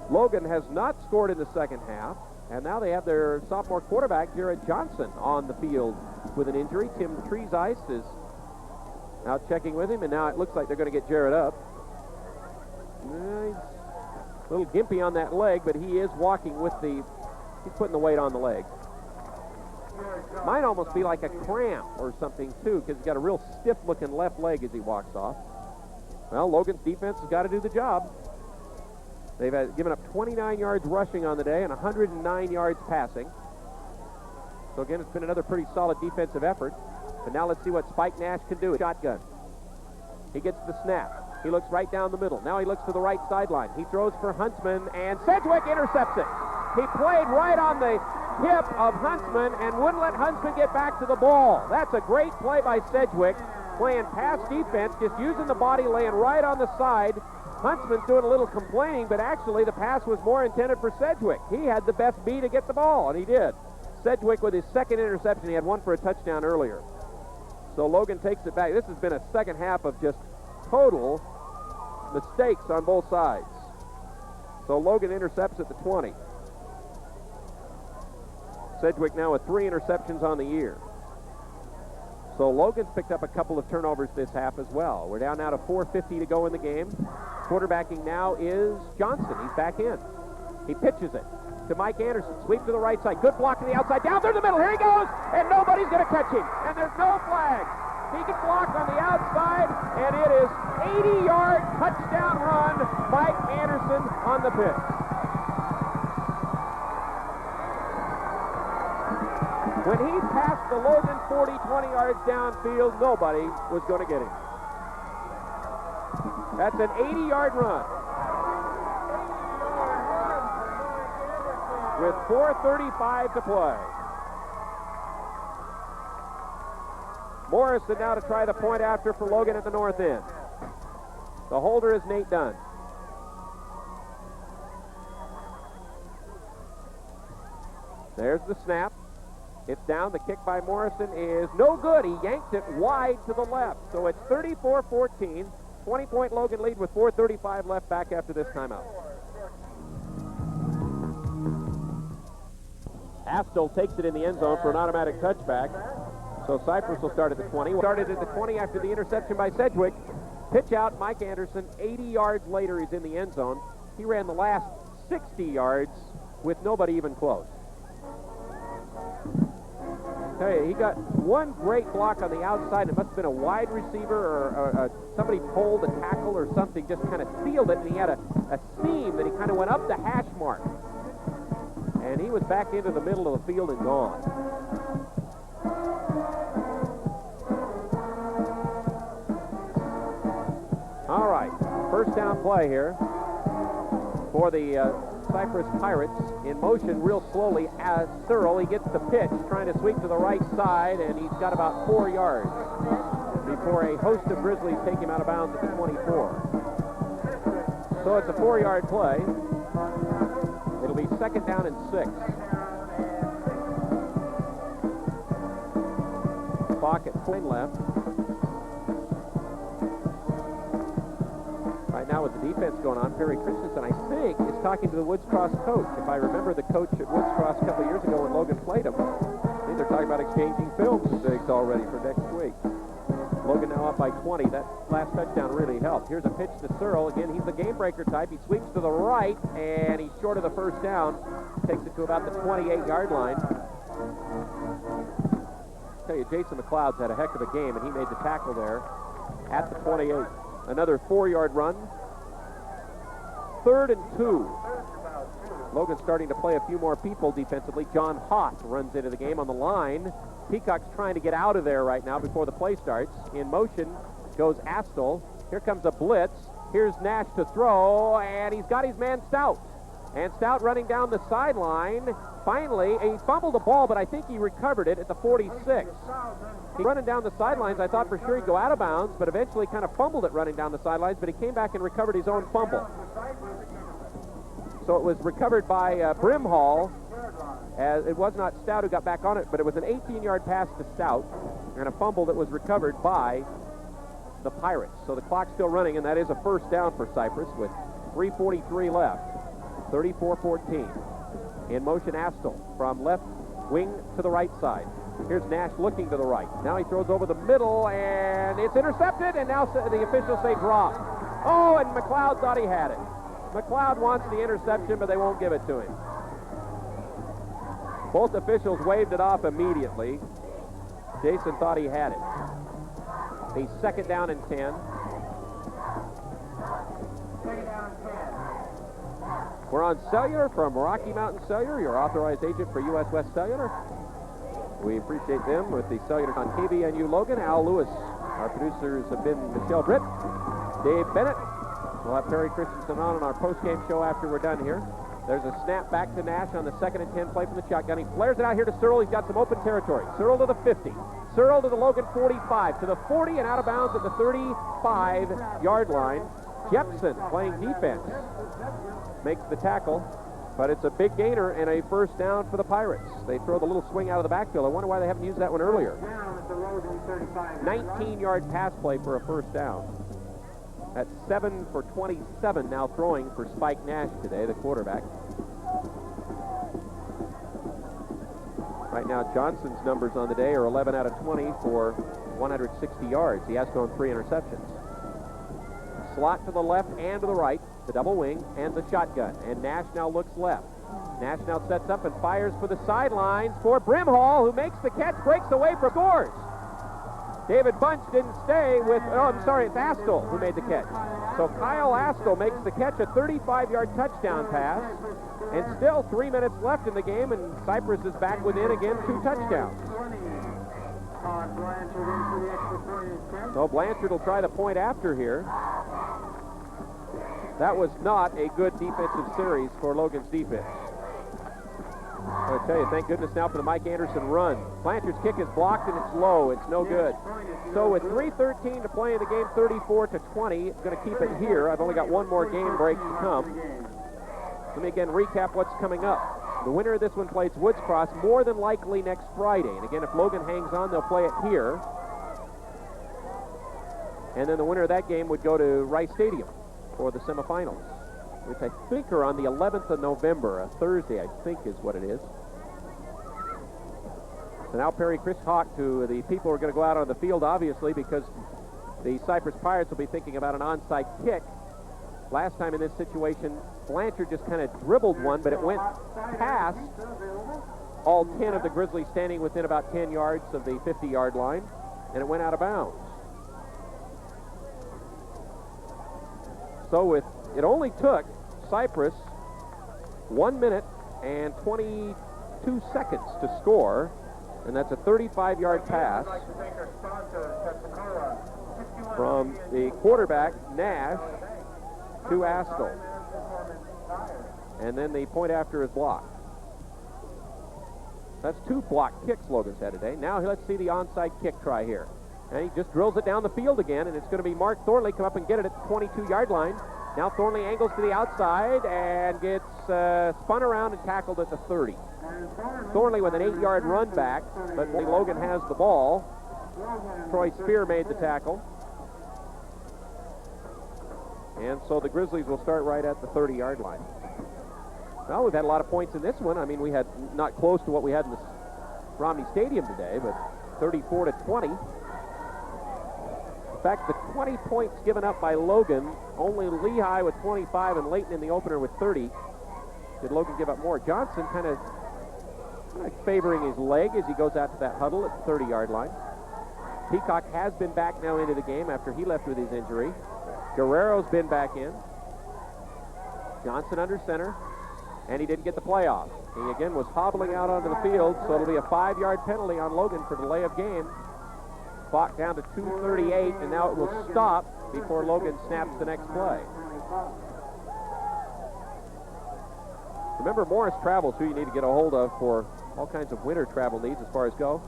Logan has not scored in the second half, and now they have their sophomore quarterback, Jared Johnson, on the field with an injury. Tim Treesice is out checking with him, and now it looks like they're going to get Jared up. He's a little gimpy on that leg, but he is walking with he's putting the weight on the leg. Might almost be like a cramp or something, too, because he's got a real stiff-looking left leg as he walks off. Well, Logan's defense has got to do the job. They've given up 29 yards rushing on the day and 109 yards passing. So, again, it's been another pretty solid defensive effort. But now let's see what Spike Nash can do. Shotgun. He gets the snap. He looks right down the middle. Now he looks to the right sideline. He throws for Huntsman, and Sedgwick intercepts it. He played right on the hip of Huntsman and wouldn't let Huntsman get back to the ball. That's a great play by Sedgwick, playing pass defense, just using the body, laying right on the side. Huntsman's doing a little complaining, but actually the pass was more intended for Sedgwick. He had the best B to get the ball, and he did. Sedgwick with his second interception. He had one for a touchdown earlier. So Logan takes it back. This has been a second half of just total mistakes on both sides. So Logan intercepts at the 20. Sedgwick now with 3 interceptions on the year. So Logan's picked up a couple of turnovers this half as well. We're down now to 4:50 to go in the game. Quarterbacking now is Johnson. He's back in. He pitches it to Mike Anderson. Sweep to the right side. Good block to the outside. Down through the middle. Here he goes. And nobody's going to catch him. And there's no flag. He can block on the outside. And it is 80-yard touchdown run. Mike Anderson on the pitch. When he passed the Logan 40, 20 yards downfield, nobody was going to get him. That's an 80-yard run. With 4:35 to play. Morrison now to try the point after for Logan at the north end. The holder is Nate Dunn. There's the snap. It's down. The kick by Morrison is no good. He yanked it wide to the left. So it's 34-14. 20-point Logan lead with 4:35 left back after this timeout. Astle takes it in the end zone for an automatic touchback. So Cyprus will start at the 20. Started at the 20 after the interception by Sedgwick. Pitch out, Mike Anderson. 80 yards later, he's in the end zone. He ran the last 60 yards with nobody even close. Tell you, he got one great block on the outside. It must have been a wide receiver or somebody pulled a tackle or something, just kind of sealed it, and he had a seam that he kind of went up the hash mark. And he was back into the middle of the field and gone. All right, first down play here for the Cyprus Pirates. In motion real slowly as Searle. He gets the pitch, trying to sweep to the right side, and he's got about 4 yards before a host of Grizzlies take him out of bounds at the 24. So it's a 4-yard play. It'll be second down and 6. Clock at 4 left. Right now with the defense going on, Perry Christensen, I think, is talking to the Woods Cross coach. If I remember the coach at Woods Cross a couple of years ago when Logan played him, I think they're talking about exchanging films already for next week. Logan now up by 20. That last touchdown really helped. Here's a pitch to Searle. Again, he's the game breaker type. He sweeps to the right, and he's short of the first down. Takes it to about the 28-yard line. I'll tell you, Jason McLeod's had a heck of a game, and he made the tackle there at the 28. Another 4-yard run. 3rd and 2. Logan's starting to play a few more people defensively. John Hoth runs into the game on the line. Peacock's trying to get out of there right now before the play starts. In motion goes Astle. Here comes a blitz. Here's Nash to throw, and he's got his man Stout. And Stout running down the sideline. Finally, he fumbled the ball, but I think he recovered it at the 46. He running down the sidelines. I thought for sure he'd go out of bounds, but eventually kind of fumbled it running down the sidelines, but he came back and recovered his own fumble. So it was recovered by Brimhall. It was not Stout who got back on it, but it was an 18-yard pass to Stout and a fumble that was recovered by the Pirates. So the clock's still running, and that is a first down for Cyprus with 3:43 left. 34-14. In motion, Astle from left wing to the right side. Here's Nash looking to the right. Now he throws over the middle, and it's intercepted, and now the officials say drop. Oh, and McLeod thought he had it. McLeod wants the interception, but they won't give it to him. Both officials waved it off immediately. Jason thought he had it. He's second down and 10. We're on Cellular from Rocky Mountain Cellular, your authorized agent for U.S. West Cellular. We appreciate them with the Cellular on KBNU Logan. Al Lewis, our producers have been Michelle Britt, Dave Bennett. We'll have Perry Christensen on our post-game show after we're done here. There's a snap back to Nash on the 2nd and 10 play from the shotgun. He flares it out here to Searle. He's got some open territory. Searle to the 50. Searle to the Logan 45. To the 40 and out of bounds at the 35-yard line. Jepson playing defense. Makes the tackle, but it's a big gainer and a first down for the Pirates. They throw the little swing out of the backfield. I wonder why they haven't used that one earlier. 19-yard pass play for a first down. That's 7 for 27 now throwing for Spike Nash today, the quarterback. Right now, Johnson's numbers on the day are 11 out of 20 for 160 yards. He has thrown 3 interceptions. Slot to the left and to the right, the double wing and the shotgun. And Nash now looks left. Nash now sets up and fires for the sidelines for Brimhall, who makes the catch, breaks away for scores. David Bunch didn't stay with, oh, I'm sorry, it's Astle who made the catch. So Kyle Astle makes the catch, a 35-yard touchdown pass. And still 3 minutes left in the game, and Cyprus is back within again 2 touchdowns. So Blanchard will try the point after here. That was not a good defensive series for Logan's defense. I'll tell you, thank goodness now for the Mike Anderson run. Blanchard's kick is blocked and it's low. It's no good. So with 3:13 to play in the game, 34-20, it's going to keep it here. I've only got one more game break to come. Let me again recap what's coming up. The winner of this one plays Woods Cross more than likely next Friday. And again, if Logan hangs on, they'll play it here. And then the winner of that game would go to Rice Stadium for the semifinals, which I think are on the 11th of November, a Thursday, I think is what it is. So now Perry Chris talked to the people who are going to go out on the field, obviously, because the Cyprus Pirates will be thinking about an onside kick. Last time in this situation, Blanchard just kind of dribbled one, but it went past all 10 of the Grizzlies standing within about 10 yards of the 50-yard line, and it went out of bounds. So it only took Cyprus 1 minute and 22 seconds to score, and that's a 35-yard pass from the quarterback, Nash, to Astle. And then the point after is blocked. That's 2 blocked kicks Logan's had today. Now let's see the onside kick try here. And he just drills it down the field again, and it's going to be Mark Thornley come up and get it at the 22-yard line. Now Thornley angles to the outside and gets spun around and tackled at the 30. Thornley with an 8-yard run back, but Logan has the ball. Troy Spear made the tackle. And so the Grizzlies will start right at the 30-yard line. Well, we've had a lot of points in this one. I mean, we had not close to what we had in the Romney Stadium today, but 34-20. In fact, the 20 points given up by Logan, only Lehigh with 25 and Layton in the opener with 30. Did Logan give up more? Johnson kind of favoring his leg as he goes out to that huddle at the 30-yard line. Peacock has been back now into the game after he left with his injury. Guerrero's been back in. Johnson under center. and he didn't get the play off. He again was hobbling out onto the field, so it'll be a 5-yard penalty on Logan for delay of game. Clock down to 2:38, and now it will stop before Logan snaps the next play. Remember, Morris Travels, who you need to get a hold of for all kinds of winter travel needs as far as go.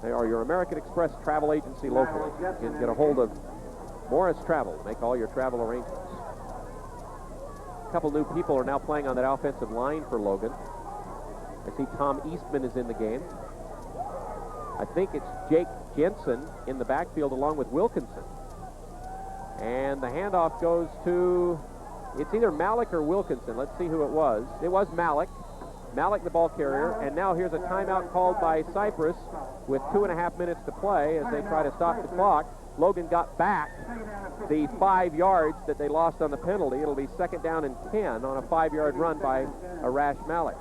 They are your American Express travel agency locally. You can get a hold of Morris Travel to make all your travel arrangements. A couple new people are now playing on that offensive line for Logan. I see Tom Eastman is in the game. I think it's Jake Jensen in the backfield along with Wilkinson. And the handoff goes to, it's either Malik or Wilkinson. Let's see who it was. It was Malik. Malik, the ball carrier. And now here's a timeout called by Cyprus with 2.5 minutes to play as they try to stop the clock. Logan got back the 5 yards that they lost on the penalty. It'll be 2nd down and 10 on a 5-yard run by Arash Malik.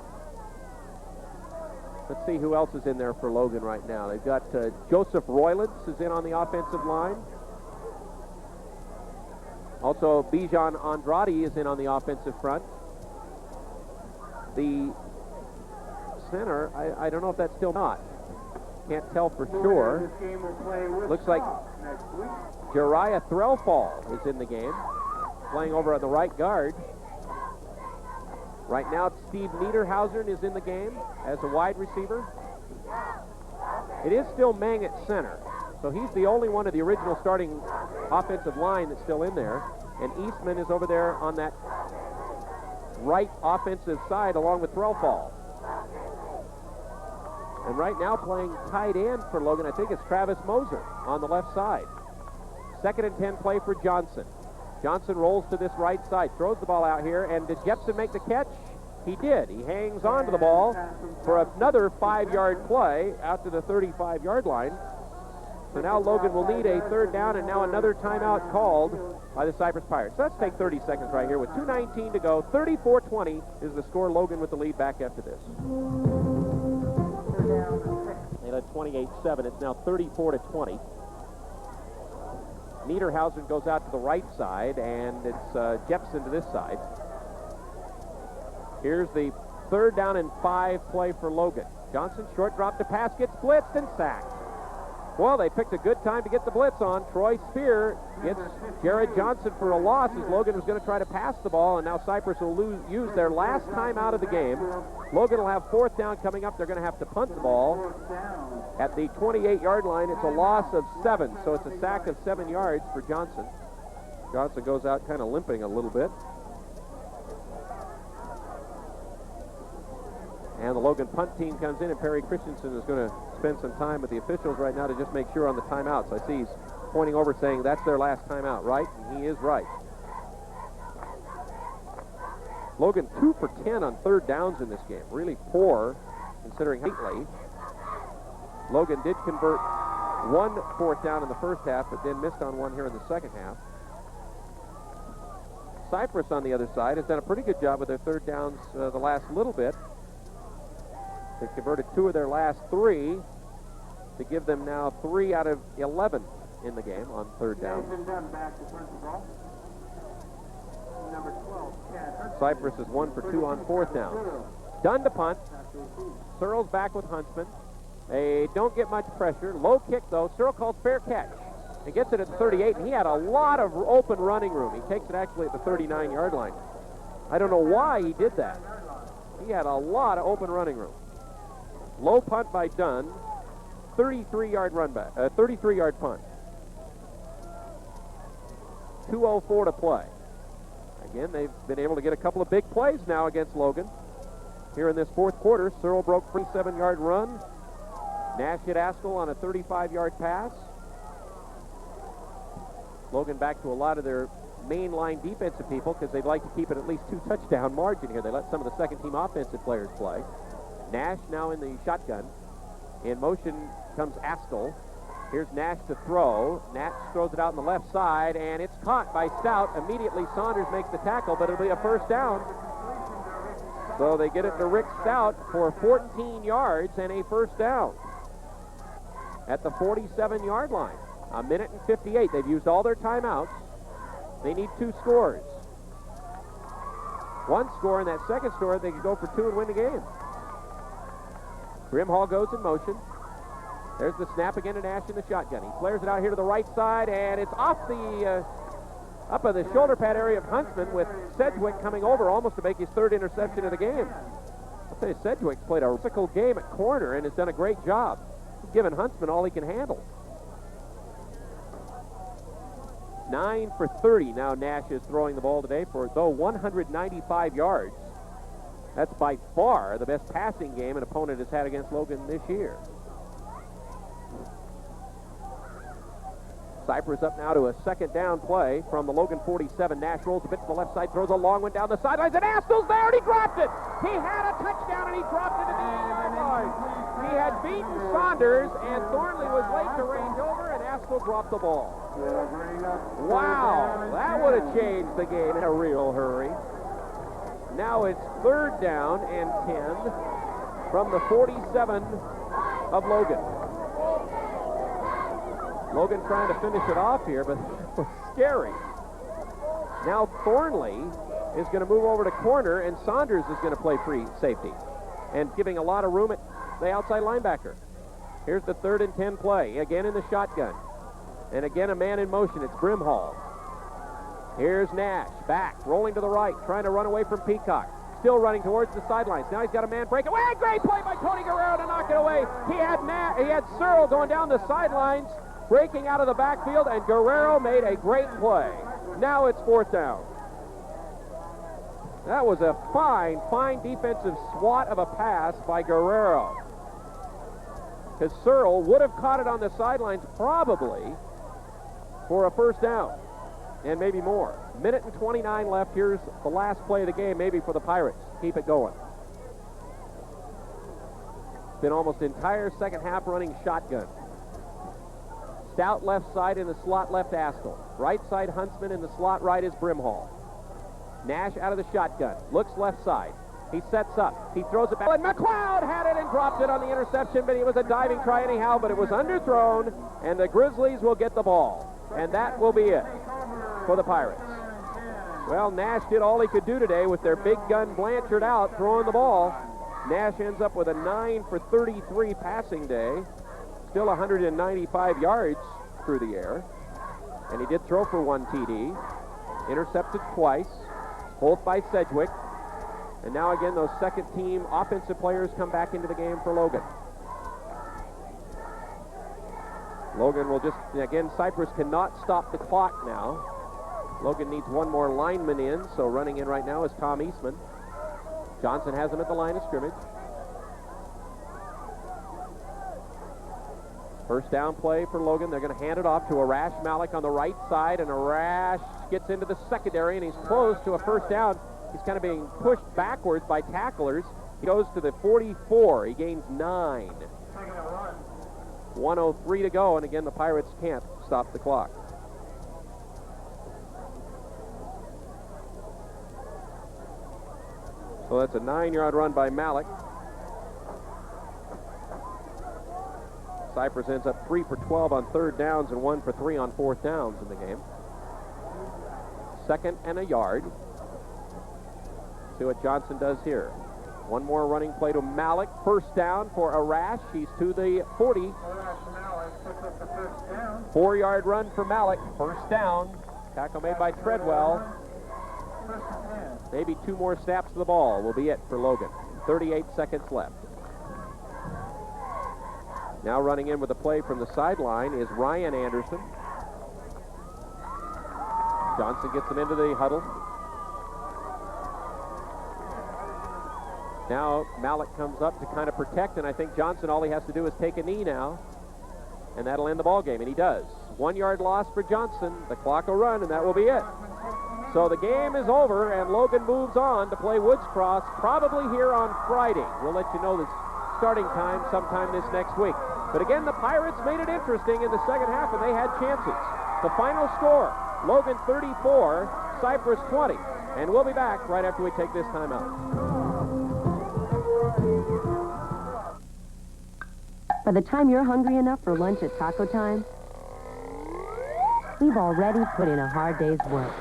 Let's see who else is in there for Logan right now. They've got Joseph Roylance is in on the offensive line. Also, Bijan Andrade is in on the offensive front. The center, I don't know if that's still not. Can't tell for sure. Looks like Jariah Threlfall is in the game, playing over on the right guard. Right now, Steve Niederhausen is in the game as a wide receiver. It is still Mang at center, so he's the only one of the original starting offensive line that's still in there. And Eastman is over there on that right offensive side along with Threlfall. And right now playing tight end for Logan, I think it's Travis Moser on the left side. 2nd and 10 play for Johnson. Johnson rolls to this right side, throws the ball out here, and did Jepson make the catch? He did. He hangs on to the ball for another 5-yard play out to the 35-yard line. So now Logan will need a 3rd down, and now another timeout called by the Cyprus Pirates. So let's take 30 seconds right here with 2:19 to go. 34-20 is the score. Logan with the lead back after this. They led 28-7. It's now 34-20. Niederhausen goes out to the right side, and it's Jepson to this side. Here's the 3rd down and 5 play for Logan. Johnson, short drop to pass, gets blitzed and sacked. Well, they picked a good time to get the blitz on. Troy Spear gets Jared Johnson for a loss as Logan was going to try to pass the ball, and now Cyprus will use their last time out of the game. Logan will have 4th down coming up. They're going to have to punt the ball at the 28-yard line. It's a loss of 7, so it's a sack of 7 yards for Johnson. Johnson goes out kind of limping a little bit. And the Logan punt team comes in, and Perry Christensen is going to spend some time with the officials right now to just make sure on the timeouts. I see he's pointing over saying that's their last timeout, right? And he is right. Logan 2 for 10 on 3rd downs in this game. Really poor considering lately. Logan did convert 1 4th down in the first half, but then missed on one here in the second half. Cyprus on the other side has done a pretty good job with their 3rd downs the last little bit. They've converted 2 of their last 3 to give them now 3 out of 11 in the game on 3rd down. Cyprus is 1 for 2 on 4th down. Dunn to punt. Searle's back with Huntsman. They don't get much pressure. Low kick, though. Searle calls fair catch and gets it at the 38, and he had a lot of open running room. He takes it actually at the 39-yard line. I don't know why he did that. He had a lot of open running room. Low punt by Dunn, 33-yard run back, 33-yard punt. 2:04 to play. Again, they've been able to get a couple of big plays now against Logan. Here in this 4th quarter, Searle broke a 47-yard run. Nash hit Askell on a 35-yard pass. Logan back to a lot of their mainline defensive people because they'd like to keep it at least 2 touchdown margin here. They let some of the second-team offensive players play. Nash now in the shotgun. In motion comes Askell. Here's Nash to throw. Nash throws it out on the left side, and it's caught by Stout. Immediately Saunders makes the tackle, but it'll be a 1st down. So they get it to Rick Stout for 14 yards and a 1st down at the 47-yard line. 1:58. They've used all their timeouts. They need 2 scores. one score in that second score, they could go for two and win the game. Brimhall goes in motion. There's the snap again to Nash in the shotgun. He flares it out here to the right side, and it's off the up of the shoulder pad area of Huntsman, with Sedgwick coming over almost to make his third interception of the game. I'll tell you, Sedgwick's played a physical game at corner and has done a great job. He's given Huntsman all he can handle. 9 for 30 now Nash is throwing the ball today for, though, 195 yards. That's by far the best passing game an opponent has had against Logan this year. Cyprus up now to a second down play from the Logan 47. Nash rolls a bit to the left side, throws a long one down the sidelines, and Askel's there, and he dropped it. He had a touchdown, and he dropped it at the 8-yard line. He had beaten Saunders, and Thornley was late to range over, and Askel dropped the ball. Wow, that would have changed the game in a real hurry. Now it's third down and 10 from the 47 of Logan. Logan trying to finish it off here, but it was scary. Now Thornley is going to move over to corner, and Saunders is going to play free safety, and giving a lot of room at the outside linebacker. Here's the 3rd and 10 play, again in the shotgun. And again a man in motion, it's Brimhall. Here's Nash, back, rolling to the right, trying to run away from Peacock. Still running towards the sidelines. Now he's got a man break away. Great play by Tony Guerrero to knock it away. He had Searle going down the sidelines, breaking out of the backfield, and Guerrero made a great play. Now it's 4th down. That was a fine defensive swat of a pass by Guerrero, because Searle would have caught it on the sidelines probably for a 1st down, and maybe more. Minute and 29 left. Here's the last play of the game, maybe for the Pirates. Keep it going. Been almost the entire second half running shotgun. Stout left side, in the slot left Askel. Right side Huntsman, in the slot right is Brimhall. Nash out of the shotgun. Looks left side. He sets up. He throws it back. And McLeod had it and dropped it on the interception, but it was a diving try anyhow, but it was underthrown, and the Grizzlies will get the ball. And that will be it for the Pirates. Well, Nash did all he could do today with their big gun Blanchard out throwing the ball. Nash ends up with a 9 for 33 passing day. Still 195 yards through the air. And he did throw for 1 TD. Intercepted twice, both by Sedgwick. And now again, those second-team offensive players come back into the game for Logan. Logan will just, again, Cyprus cannot stop the clock now. Logan needs one more lineman in, so running in right now is Tom Eastman. Johnson has him at the line of scrimmage. First down play for Logan. They're going to hand it off to Arash Malik on the right side, and Arash gets into the secondary, and he's close to a 1st down. He's kind of being pushed backwards by tacklers. He goes to the 44. He gains 9. 1:03 to go, and again, the Pirates can't stop the clock. So that's a 9-yard run by Malik. Cyprus ends up 3 for 12 on 3rd downs and 1 for 3 on 4th downs in the game. 2nd and a yard. See what Johnson does here. One more running play to Malik. 1st down for Arash. He's to the 40. 4-yard run for Malik. 1st down. Tackle made by Treadwell. Maybe 2 more snaps to the ball will be it for Logan. 38 seconds left. Now running in with a play from the sideline is Ryan Anderson. Johnson gets him into the huddle. Now Malik comes up to kind of protect, and I think Johnson, all he has to do is take a knee now, and that'll end the ball game, and he does. 1-yard loss for Johnson. The clock will run, and that will be it. So the game is over, and Logan moves on to play Woods Cross probably here on Friday. We'll let you know the starting time sometime this next week. But again, the Pirates made it interesting in the second half, and they had chances. The final score, Logan 34, Cyprus 20. And we'll be back right after we take this time out. By the time you're hungry enough for lunch at taco time, we've already put in a hard day's work.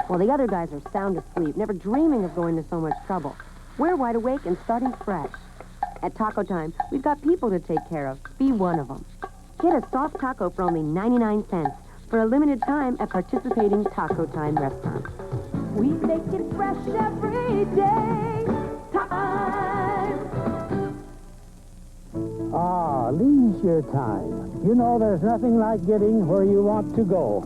while the other guys are sound asleep, never dreaming of going to so much trouble. We're wide awake and starting fresh. At Taco Time, we've got people to take care of. Be one of them. Get a soft taco for only 99 cents for a limited time at participating Taco Time restaurants. We make it fresh every day. Time. Ah, leisure time. You know, there's nothing like getting where you want to go.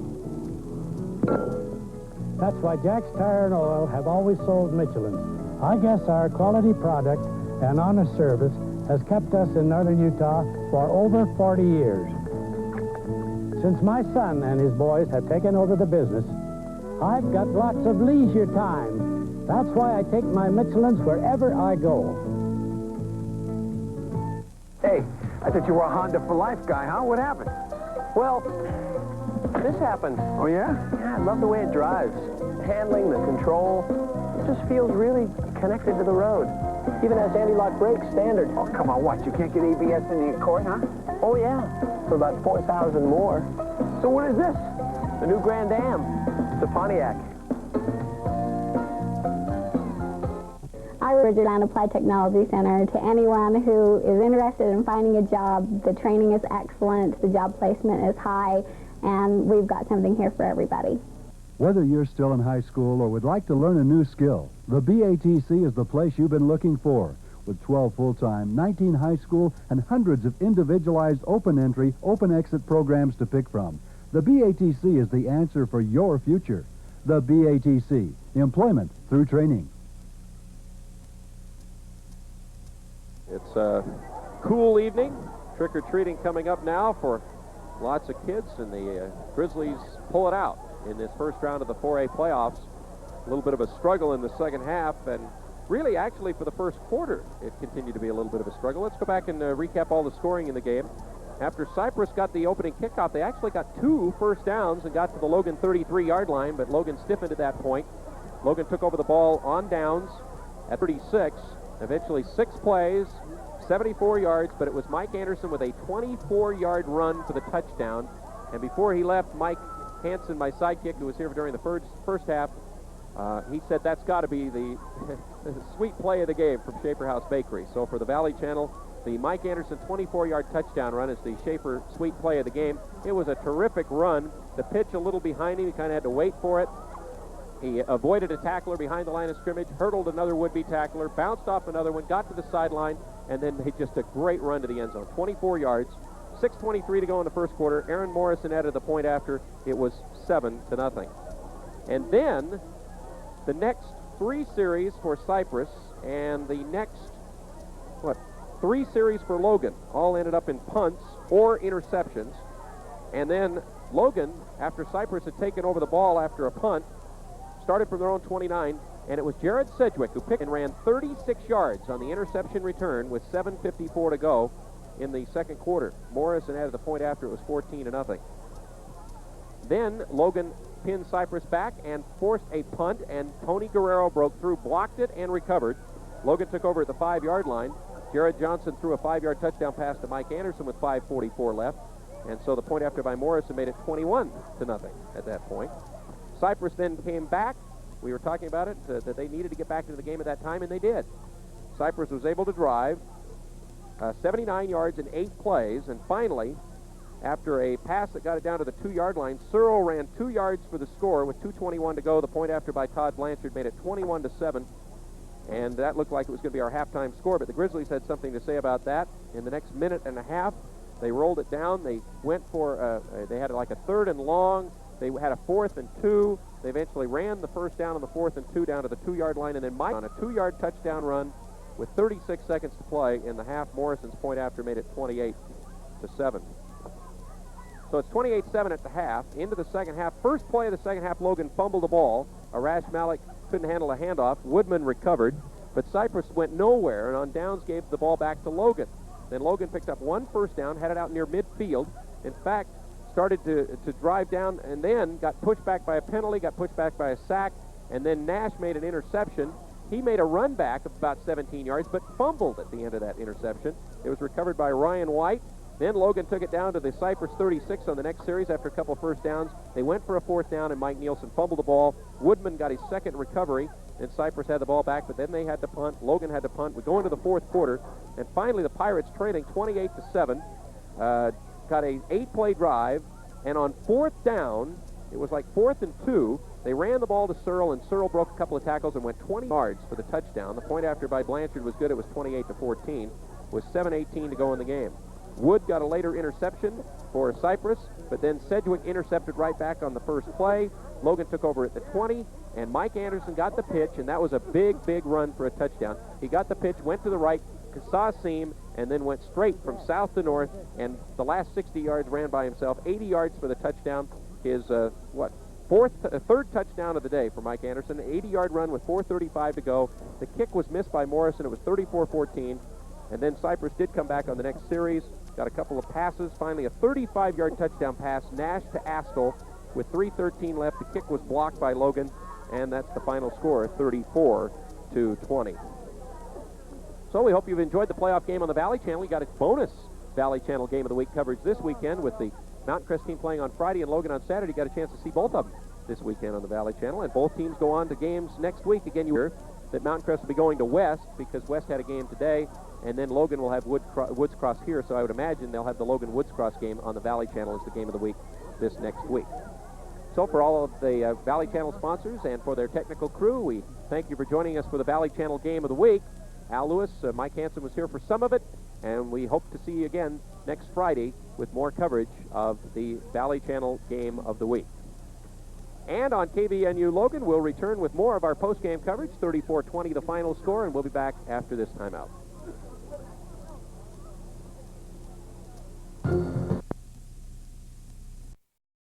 That's why Jack's Tire and Oil have always sold Michelin. I guess our quality product and honest service has kept us in northern Utah for over 40 years. Since my son and his boys have taken over the business, I've got lots of leisure time. That's why I take my Michelins wherever I go. Hey, I thought you were a Honda for life guy, huh? What happened? Well, this happened. Oh, yeah? Yeah, I love the way it drives. Handling, the control, it just feels really connected to the road. Even has anti-lock brakes standard. Oh, come on, what? You can't get ABS in the Accord, huh? Oh, yeah, for about 4,000 more. So what is this? The new Grand Am. It's a Pontiac. I work at Ridgeland Applied Technology Center. To anyone who is interested in finding a job, the training is excellent, the job placement is high, and we've got something here for everybody. Whether you're still in high school or would like to learn a new skill, the BATC is the place you've been looking for. With 12 full-time, 19 high school, and hundreds of individualized open-entry, open-exit programs to pick from, the BATC is the answer for your future. The BATC, employment through training. It's a cool evening. Trick-or-treating coming up now for lots of kids, and the Grizzlies pull it out in this first round of the 4A playoffs. A little bit of a struggle in the second half, and really, actually, for the first quarter, it continued to be a little bit of a struggle. Let's go back and recap all the scoring in the game. After Cyprus got the opening kickoff, they actually got 2 first downs and got to the Logan 33-yard line, but Logan stiffened at that point. Logan took over the ball on downs at 36. Eventually 6 plays, 74 yards, but it was Mike Anderson with a 24-yard run for the touchdown. And before he left, Mike Hansen, my sidekick, who was here during the first half, he said that's got to be the sweet play of the game from Schaefer House Bakery. So for the Valley Channel, the Mike Anderson 24-yard touchdown run is the Schaefer sweet play of the game. It was a terrific run. The pitch a little behind him. He kind of had to wait for it. He avoided a tackler behind the line of scrimmage, hurdled another would-be tackler, bounced off another one, got to the sideline, and then made just a great run to the end zone. 24 yards, 6:23 to go in the first quarter. Aaron Morrison added the point after. It was 7-0. And then the next 3 series for Cyprus and the next, 3 series for Logan all ended up in punts or interceptions. And then Logan, after Cyprus had taken over the ball after a punt, started from their own 29, and it was Jared Sedgwick who picked and ran 36 yards on the interception return with 7:54 to go in the second quarter. Morrison added the point after. It was 14-0. Then Logan pinned Cyprus back and forced a punt, and Tony Guerrero broke through, blocked it, and recovered. Logan took over at the 5-yard line. Jared Johnson threw a 5-yard touchdown pass to Mike Anderson with 5:44 left, and so the point after by Morrison made it 21-0 at that point. Cyprus then came back. We were talking about it, that they needed to get back into the game at that time, and they did. Cyprus was able to drive 79 yards in 8 plays, and finally, after a pass that got it down to the 2-yard line, Searle ran 2 yards for the score with 2:21 to go. The point after by Todd Blanchard made it 21-7, and that looked like it was going to be our halftime score, but the Grizzlies had something to say about that. In the next minute and a half, they rolled it down. They went for, they had like a 3rd and long. They had a 4th and 2. They eventually ran the first down on the 4th and 2 down to the 2-yard line, and then Mike on a 2-yard touchdown run with 36 seconds to play in the half. Morrison's point after made it 28-7. So it's 28-7 at the half. Into the second half. First play of the second half, Logan fumbled the ball. Arash Malik couldn't handle a handoff. Woodman recovered, but Cyprus went nowhere, and on downs gave the ball back to Logan. Then Logan picked up 1 first down, had it out near midfield. In fact, started to drive down and then got pushed back by a penalty, got pushed back by a sack, and then Nash made an interception. He made a run back of about 17 yards, but fumbled at the end of that interception. It was recovered by Ryan White, Then Logan took it down to the Cyprus 36 on the next series after a couple first downs. They went for a fourth down, and Mike Nielsen fumbled the ball. Woodman got his second recovery, and Cyprus had the ball back, but then they had to punt. Logan had to punt. We go into the fourth quarter, and finally the Pirates trailing 28-7, got a 8-play drive, and on fourth down, it was like 4th and 2, they ran the ball to Searle, and Searle broke a couple of tackles and went 20 yards for the touchdown. The point after by Blanchard was good. It was 28-14, with 7:18 to go in the game. Wood got a later interception for Cyprus, but then Sedgwick intercepted right back on the first play. Logan took over at the 20, and Mike Anderson got the pitch, and that was a big run for a touchdown. He got the pitch, went to the right, saw a seam, and then went straight from south to north, and the last 60 yards ran by himself. 80 yards for the touchdown. His, third touchdown of the day for Mike Anderson. An 80-yard run with 4:35 to go. The kick was missed by Morrison. It was 34-14. And then Cyprus did come back on the next series, got a couple of passes. Finally, a 35-yard touchdown pass, Nash to Askell with 3:13 left. The kick was blocked by Logan, and that's the final score, 34-20. So we hope you've enjoyed the playoff game on the Valley Channel. We got a bonus Valley Channel Game of the Week coverage this weekend with the Mountain Crest team playing on Friday and Logan on Saturday. You got a chance to see both of them this weekend on the Valley Channel, and both teams go on to games next week. Again, you hear that Mountain Crest will be going to West because West had a game today, and then Logan will have Woods Cross here, so I would imagine they'll have the Logan Woods Cross game on the Valley Channel as the game of the week this next week. So for all of the Valley Channel sponsors and for their technical crew, we thank you for joining us for the Valley Channel Game of the Week. Al Lewis, Mike Hansen was here for some of it, and we hope to see you again next Friday with more coverage of the Valley Channel Game of the Week. And on KVNU Logan, we'll return with more of our post-game coverage, 34-20 the final score, and we'll be back after this timeout.